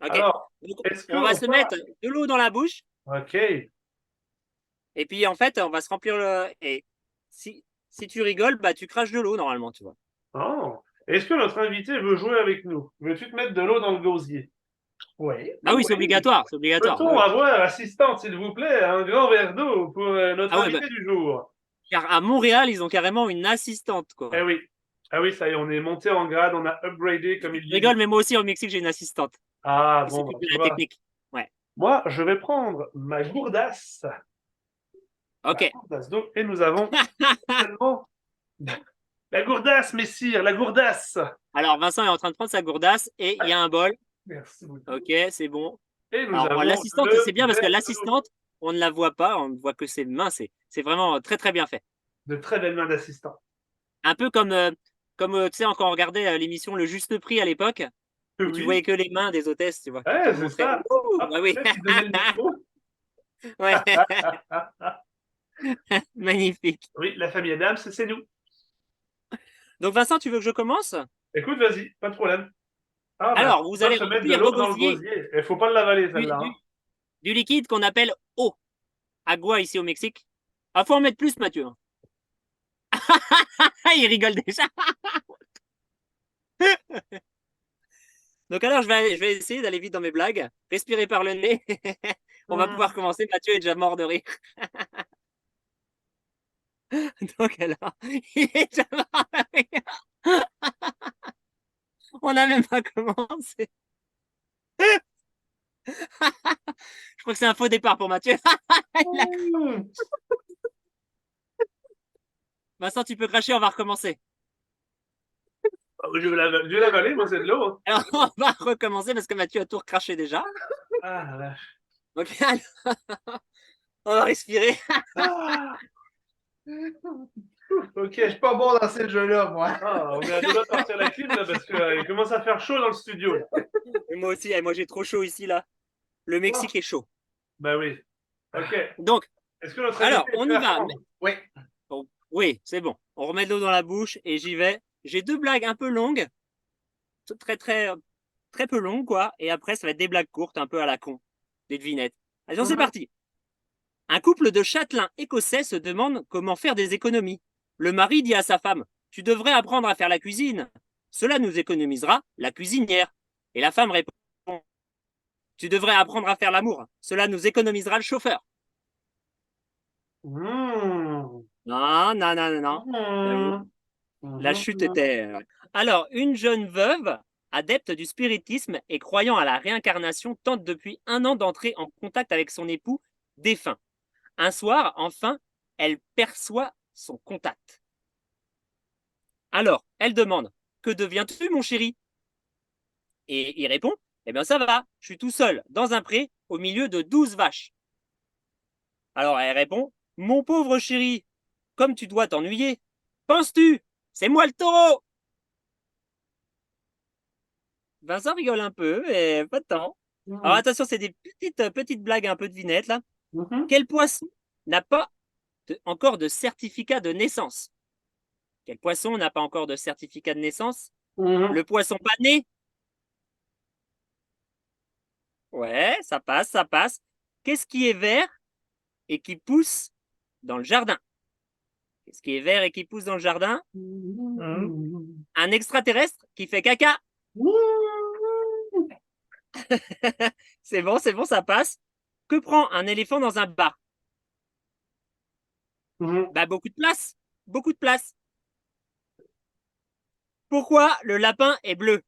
Ok. Alors, Donc, est-ce on va qu'on se peut. mettre de l'eau dans la bouche. Ok. Et puis, en fait, on va se remplir le. Et si tu rigoles, bah, tu craches de l'eau, normalement, tu vois. Oh. Est-ce que notre invité veut jouer avec nous? Veux-tu te mettre de l'eau dans le gosier? Oui. Ah oui, c'est Oui. obligatoire. C'est obligatoire. Peut-on Ouais. avoir, assistante, s'il vous plaît, un grand verre d'eau pour notre Ah ouais, bah, invité du jour? car à Montréal, ils ont carrément une assistante, Eh quoi. oui. Ah oui, ça y est, on est monté en grade, on a upgradé, comme ils Je disent. rigole, mais moi aussi, au Mexique, j'ai une assistante Ah qui bon, s'occupe de tu la vois. technique. Ouais. Moi, je vais prendre ma gourdasse. La Ok. gourdasse d'eau. Et nous avons seulement la gourdasse, messire, la gourdasse. Alors, Vincent est en train de prendre sa gourdasse et il y a un bol. Merci beaucoup. Ok, c'est bon. Et nous Alors, bon, avons l'assistante, le c'est bien parce que verre d'eau. l'assistante, on ne la voit pas, on ne voit que ses mains. C'est vraiment très, très bien fait. De très belles mains d'assistant. Un peu comme tu sais, quand on regardait l'émission Le Juste Prix à l'époque, où tu Oui, voyais que les mains des hôtesses, tu vois, qui te ouais, c'est montraient. ça. Ouh, Hop, ouais, oui. tu donnais le micro. Ouais. Magnifique. Oui, la famille Adams, c'est nous. Donc, Vincent, tu veux que je commence? Écoute, vas-y, pas de problème. Ah, bah, Alors, on vous va allez se mettre de remplir l'eau le dans le gosier gosier. Il faut pas l'avaler, du, celle-là. du- du liquide qu'on appelle eau. Agua ici au Mexique. Ah, faut en mettre plus, Mathieu. Il rigole déjà. Donc alors, je vais essayer d'aller vite dans mes blagues. Respirer par le nez. On va pouvoir commencer. Mathieu est déjà mort de rire. Donc alors, il est déjà mort de rire. On n'a même pas commencé. Je crois que c'est un faux départ pour Mathieu. Vincent, tu peux cracher, on va recommencer. Je vais l'avaler, moi, c'est de l'eau. Alors, on va recommencer parce que Mathieu a tout recraché déjà. Ah, la vache. Donc, alors, on va respirer. Ah. Ok. Je suis pas bon dans ce jeu-là, moi. Ah, on est à deux doigts de partir la clim, là, parce qu'il commence à faire chaud dans le studio. Là. Et moi aussi, moi j'ai trop chaud ici, là. Le Mexique est chaud. Bah oui. Ok. Donc, Est-ce que notre alors, invité est on prêt y à va. prendre? Oui. Bon, oui, c'est bon. On remet de l'eau dans la bouche et j'y vais. J'ai deux blagues un peu longues. Très, très, très peu longues, quoi. Et après, ça va être des blagues courtes, un peu à la con. Des devinettes. Allez, c'est parti. Un couple de châtelains écossais se demande comment faire des économies. Le mari dit à sa femme, tu devrais apprendre à faire la cuisine. Cela nous économisera la cuisinière. Et la femme répond, tu devrais apprendre à faire l'amour. Cela nous économisera le chauffeur. Mmh. Non, non, non, non, non. La chute était. Alors, une jeune veuve, adepte du spiritisme et croyant à la réincarnation, tente depuis 1 an d'entrer en contact avec son époux défunt. Un soir, enfin, elle perçoit son contact. Alors, elle demande, que deviens-tu, mon chéri? Et il répond, eh bien ça va, je suis tout seul, dans un pré, au milieu de 12 vaches. Alors elle répond, mon pauvre chéri, comme tu dois t'ennuyer, penses-tu? C'est moi le taureau! Vincent rigole un peu, mais pas tant. Alors attention, c'est des petites blagues un peu de vinette là. Quel poisson n'a pas encore de certificat de naissance? Quel poisson n'a pas encore de certificat de naissance? Le poisson pas né? Ouais, ça passe, ça passe. Qu'est-ce qui est vert et qui pousse dans le jardin? ce qui est vert et qui pousse dans le jardin. Hum. Un extraterrestre qui fait caca. C'est bon, ça passe. Que prend un éléphant dans un bar? Bah, beaucoup de place. Beaucoup de place. Pourquoi le lapin est bleu?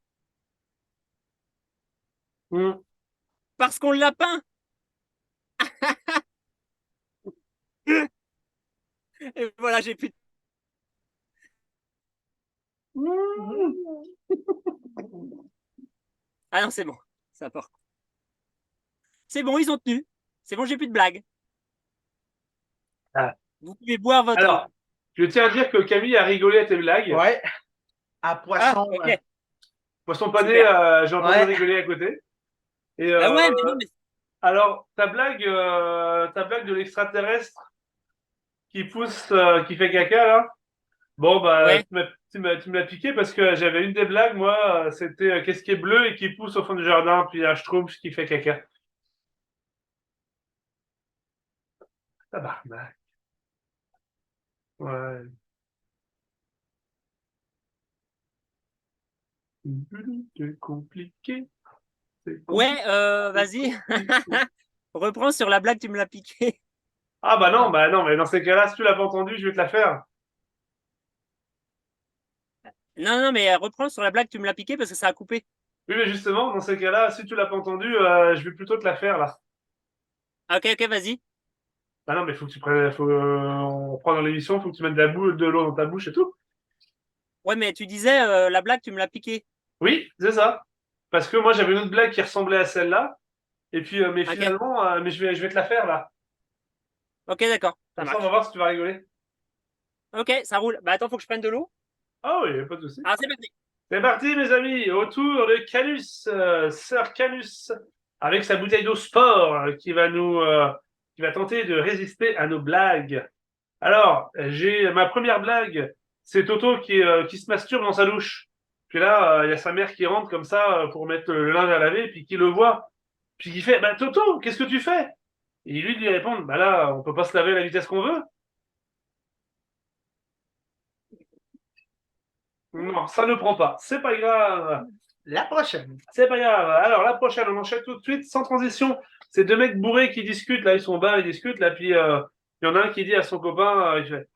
Parce qu'on l'a peint. Et voilà, j'ai plus. Ah non, c'est bon. Ça part. C'est bon, ils ont tenu. C'est bon, j'ai plus de blagues. Ah. Vous pouvez boire votre. Alors, je tiens à dire que Camille a rigolé à tes blagues. Ouais. À poisson. ok. Poisson pané, Super. j'ai entendu rigoler à côté. Et, Bah ouais, mais non, mais alors, ta blague de l'extraterrestre qui pousse, qui fait caca, là. Bon, bah, Ouais. tu me l'as piqué parce que j'avais une des blagues, moi, c'était qu'est-ce qui est bleu et qui pousse au fond du jardin, puis un schtroumpf qui fait caca. Tabarnak. Ouais. C'est compliqué. C'est compliqué. Ouais, vas-y. Reprends sur la blague, tu me l'as piqué. Ah bah non, mais dans ces cas-là, si tu l'as pas entendu, je vais te la faire. Non, mais reprends sur la blague, tu me l'as piqué parce que ça a coupé. Oui, mais justement, dans ces cas-là, si tu l'as pas entendu, je vais plutôt te la faire là. Ok, vas-y. Bah non, mais faut que tu prennes, on prend dans l'émission, faut que tu mettes de l'eau dans ta bouche et tout. Ouais, mais tu disais la blague, tu me l'as piqué. Oui, c'est ça. Parce que moi, j'avais une autre blague qui ressemblait à celle-là. Et puis, mais Ok. finalement, mais je vais te la faire là. Ok, d'accord. Ça Comme ça, on marche. va voir si tu vas rigoler. Ok, ça roule. Bah attends, faut que je prenne de l'eau. Ah oui, pas de souci. Ah, c'est parti. C'est parti, mes amis, autour de Canus, Sir Canus, avec sa bouteille d'eau sport, qui va tenter de résister à nos blagues. Alors, j'ai ma première blague, c'est Toto qui se masturbe dans sa douche. Puis là, il y a sa mère qui rentre comme ça pour mettre le linge à laver, puis qui le voit, puis qui fait, bah Toto, qu'est-ce que tu fais? Et lui répond, bah là, on peut pas se laver à la vitesse qu'on veut. Non, ça ne prend pas. C'est pas grave. La prochaine. C'est pas grave. Alors, la prochaine, on enchaîne tout de suite, sans transition. C'est deux mecs bourrés qui discutent, là, ils sont bas, ils discutent, là, puis il y en a un qui dit à son copain, il fait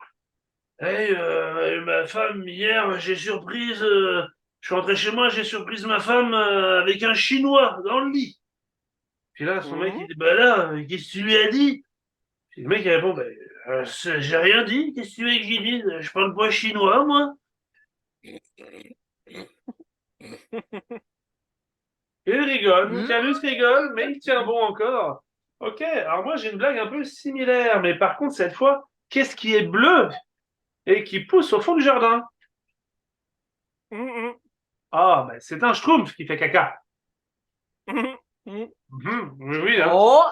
hey, ma femme, hier, j'ai surprise, je suis rentré chez moi, j'ai surprise ma femme avec un Chinois dans le lit. Puis là, son mec, il dit, bah là, qu'est-ce que tu lui as dit? Puis le mec, il répond, bah, j'ai rien dit, qu'est-ce que tu veux que je dise? Je parle pas chinois, moi. Il rigole, Canus rigole, mais il tient bon encore. Ok, alors moi j'ai une blague un peu similaire, mais par contre cette fois, qu'est-ce qui est bleu et qui pousse au fond du jardin? Ah, ben c'est un schtroumpf qui fait caca. Oui, hein. Oh,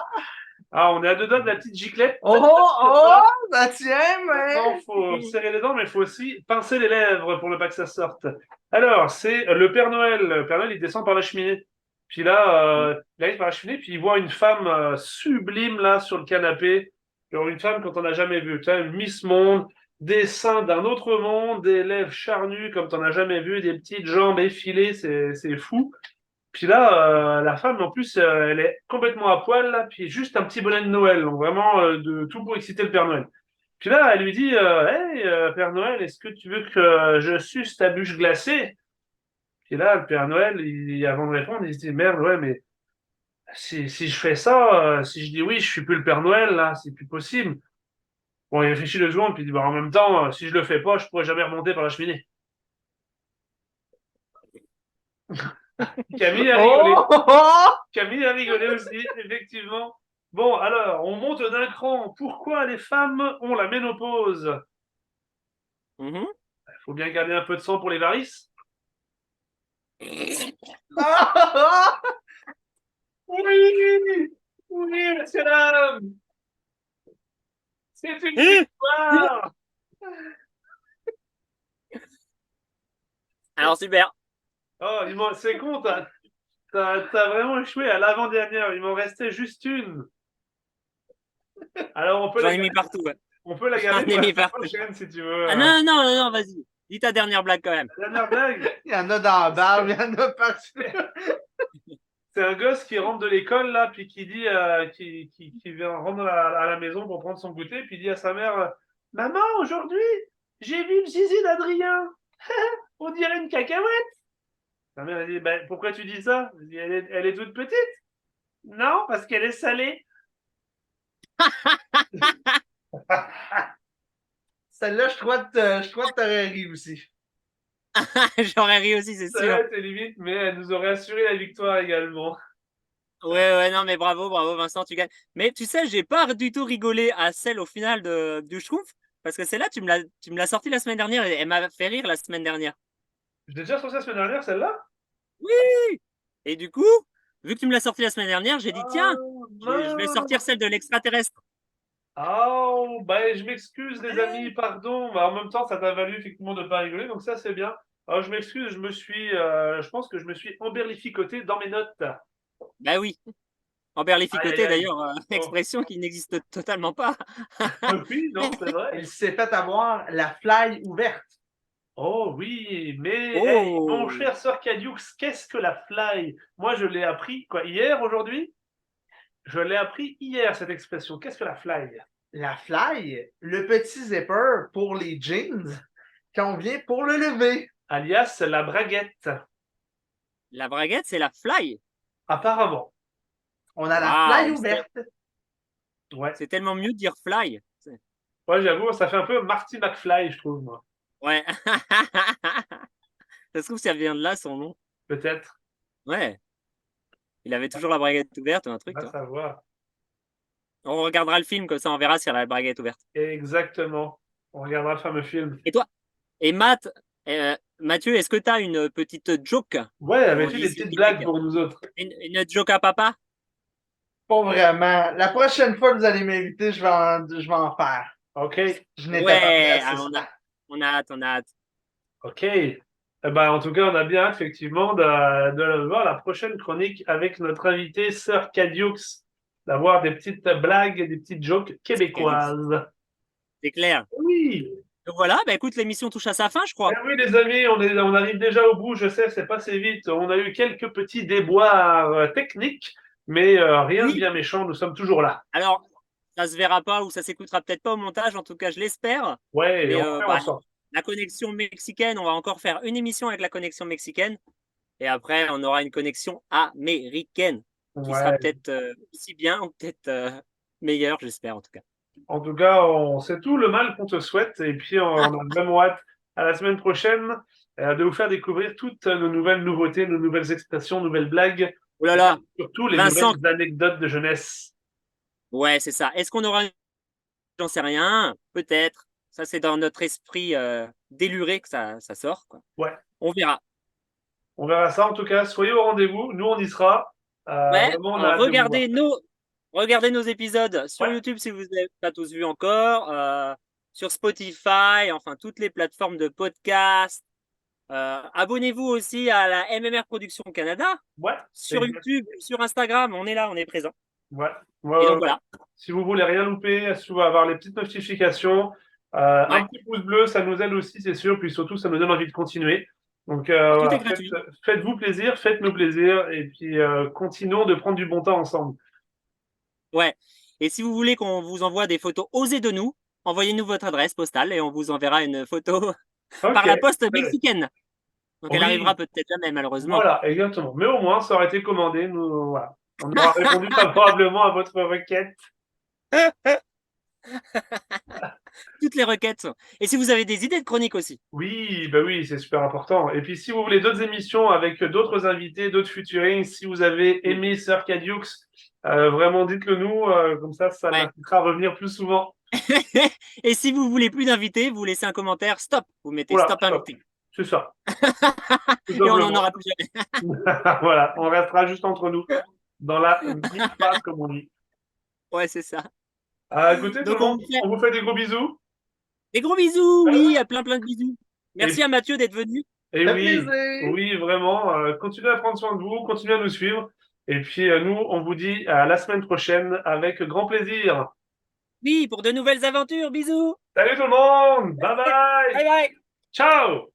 Ah, on est à deux doigts de la petite giclette. ça tient, mais. Maintenant, faut serrer les dents, mais il faut aussi pincer les lèvres pour ne pas que ça sorte. Alors, c'est le Père Noël. Le Père Noël, il descend par la cheminée. Puis là, il arrive par la cheminée, puis il voit une femme sublime là sur le canapé. Genre une femme quand on n'a jamais vu. Tu vois, une Miss Monde, des seins d'un autre monde, des lèvres charnues comme tu n'en as jamais vu, des petites jambes effilées, c'est fou. Puis là, la femme, en plus, elle est complètement à poil, là, puis juste un petit bonnet de Noël. Donc vraiment, de tout pour exciter le Père Noël. Puis là, elle lui dit hey, Père Noël, est-ce que tu veux que je suce ta bûche glacée? Puis là, le Père Noël, avant de répondre, il se dit merde, ouais, mais si je fais ça, si je dis oui, je suis plus le Père Noël, là, c'est plus possible. Bon, il réfléchit 2 secondes, puis il dit bah, en même temps, si je le fais pas, je pourrais jamais remonter par la cheminée. Camille a rigolé. Camille a rigolé aussi, effectivement. Bon, alors, on monte d'un cran. Pourquoi les femmes ont la ménopause? Il faut bien garder un peu de sang pour les varices. Oui, oui, monsieur l'homme. C'est une victoire. Alors, super. Oh, c'est con, t'as vraiment échoué à l'avant-dernière. Il m'en restait juste une. Alors, J'en ai mis partout. Ouais. On peut la garder Un pour la demi-parfait. prochaine si tu veux. Ah non, vas-y. Dis ta dernière blague quand même. La dernière blague, Il y en a dans la barbe, il y en a partout. c'est un gosse qui rentre de l'école là, puis qui dit, qui vient rendre à la maison pour prendre son goûter, puis il dit à sa mère, Maman, aujourd'hui, j'ai vu le zizi d'Adrien. On dirait une cacahuète. Sa mère elle dit, ben, pourquoi tu dis ça? Elle dit, elle est toute petite. Non, parce qu'elle est salée. Celle-là, je crois que t'aurais ri aussi. J'aurais ri aussi, c'est sûr. Ça, c'est limite, mais elle nous aurait assuré la victoire également. Ouais, non, mais bravo, Vincent, tu gagnes. Mais tu sais, j'ai pas du tout rigolé à celle au final du Schtroumpf, parce que celle-là, tu me l'as sortie la semaine dernière et elle m'a fait rire la semaine dernière. Je l'ai déjà sorti la semaine dernière, celle-là? Oui! Et du coup, vu que tu me l'as sortie la semaine dernière, j'ai dit, tiens, je vais sortir celle de l'extraterrestre. Oh, bah, je m'excuse, les amis, pardon. Bah, en même temps, ça t'a valu effectivement de ne pas rigoler, donc ça, c'est bien. Alors, je m'excuse, je pense que je me suis emberlificoté dans mes notes. Bah oui. Emberlificoté, Aïe, aïe, aïe. d'ailleurs, expression qui n'existe totalement pas. Oui, non, c'est vrai. Il s'est fait avoir la fly ouverte. Oh oui, mais Oh. hey, mon cher Sir Cadiux, qu'est-ce que la fly? Moi, je l'ai appris, quoi, hier, aujourd'hui? Je l'ai appris hier, cette expression. Qu'est-ce que la fly? La fly, le petit zipper pour les jeans qu'on vient pour le lever. Alias la braguette, La braguette, c'est la fly. apparemment. On a la Wow, fly ouverte. Ouais, C'est tellement mieux de dire fly. ouais, j'avoue, ça fait un peu Marty McFly, je trouve, moi. Ouais. Ça se trouve, ça vient de là, son nom. Peut-être, Ouais. Il avait toujours la braguette ouverte ou un truc, on va toi. savoir. On regardera le film, comme ça, on verra s'il y a la braguette ouverte. Exactement. On regardera le fameux film. Et toi? Et Mathieu, est-ce que tu as une petite joke? Ouais, avais-tu On des dit petites c'est blagues typique. pour nous autres? Une joke à papa? Pas vraiment. La prochaine fois que vous allez m'inviter, je vais en faire. Ok, Je n'étais pas prêt Ouais, à ah, ça. on a hâte. ok. Eh ben, en tout cas, on a bien hâte, effectivement, de voir la prochaine chronique avec notre invité, Sir Cadiux, d'avoir des petites blagues et des petites jokes québécoises. C'est clair. Oui, Donc voilà, bah écoute, l'émission touche à sa fin, je crois. eh oui, les amis, on arrive déjà au bout, je sais, c'est passé vite. On a eu quelques petits déboires techniques, mais rien de Oui. bien méchant, nous sommes toujours là. Alors, ça se verra pas ou ça s'écoutera peut-être pas au montage, en tout cas, je l'espère. Ouais, Mais on va faire en sorte. la connexion mexicaine, on va encore faire une émission avec la connexion mexicaine. Et après, on aura une connexion américaine qui sera Ouais. peut-être aussi bien ou peut-être meilleure, j'espère en tout cas. En tout cas, on sait tout le mal qu'on te souhaite et puis on a vraiment hâte à la semaine prochaine de vous faire découvrir toutes nos nouvelles nouveautés, nos nouvelles expressions, nouvelles blagues, Oh là là, surtout les Vincent. nouvelles anecdotes de jeunesse. Ouais, c'est ça. Est-ce qu'on aura J'en sais rien, peut-être. Ça, c'est dans notre esprit déluré que ça sort, quoi. Ouais. On verra. On verra ça en tout cas. Soyez au rendez-vous. Nous, on y sera. Ouais, Vraiment, on a hâte de vous regardez nos épisodes sur Ouais. YouTube si vous n'avez pas tous vu encore, sur Spotify, enfin toutes les plateformes de podcast. Abonnez-vous aussi à la MMR Production Canada voir. Ouais. sur Exact. YouTube, sur Instagram. On est là, on est présent. Ouais. Et donc voilà. Si vous voulez rien louper, si vous voulez avoir les petites notifications, Ouais. un petit pouce bleu, ça nous aide aussi, c'est sûr. Puis surtout, ça nous donne envie de continuer. Donc, Tout voilà, est gratuit. faites-vous plaisir, faites-nous plaisir. Et puis, continuons de prendre du bon temps ensemble. Ouais. Et si vous voulez qu'on vous envoie des photos osées de nous, envoyez-nous votre adresse postale et on vous enverra une photo par Ok. la poste mexicaine. Donc elle Oui. arrivera peut-être jamais, malheureusement. Voilà, exactement. Mais au moins, ça aurait été commandé. Nous, voilà. On aura répondu favorablement à votre requête. Toutes les requêtes sont. Et si vous avez des idées de chroniques aussi. Oui, bah oui, c'est super important. Et puis, si vous voulez d'autres émissions avec d'autres invités, d'autres featuring, si vous avez aimé Sir Cadiux, vraiment dites-le nous, comme ça Ouais. l'incitera à revenir plus souvent. Et si vous voulez plus d'invités, vous laissez un commentaire stop. Vous mettez Voilà, stop stop. invité. C'est ça. Tout Et on n'en simplement. aura plus jamais. Voilà, on restera juste entre nous, dans la deep phase, comme on dit. Ouais, c'est ça. Écoutez, tout Donc le monde, on fait on vous fait des gros bisous. des gros bisous, oui, plein de bisous. Merci Et- à Mathieu d'être venu. Et Ça oui, fait plaisir. oui, vraiment, continuez à prendre soin de vous, continuez à nous suivre. Et puis, nous, on vous dit à la semaine prochaine avec grand plaisir. Oui, pour de nouvelles aventures. Bisous. Salut tout le monde. Bye bye. Bye bye. Ciao.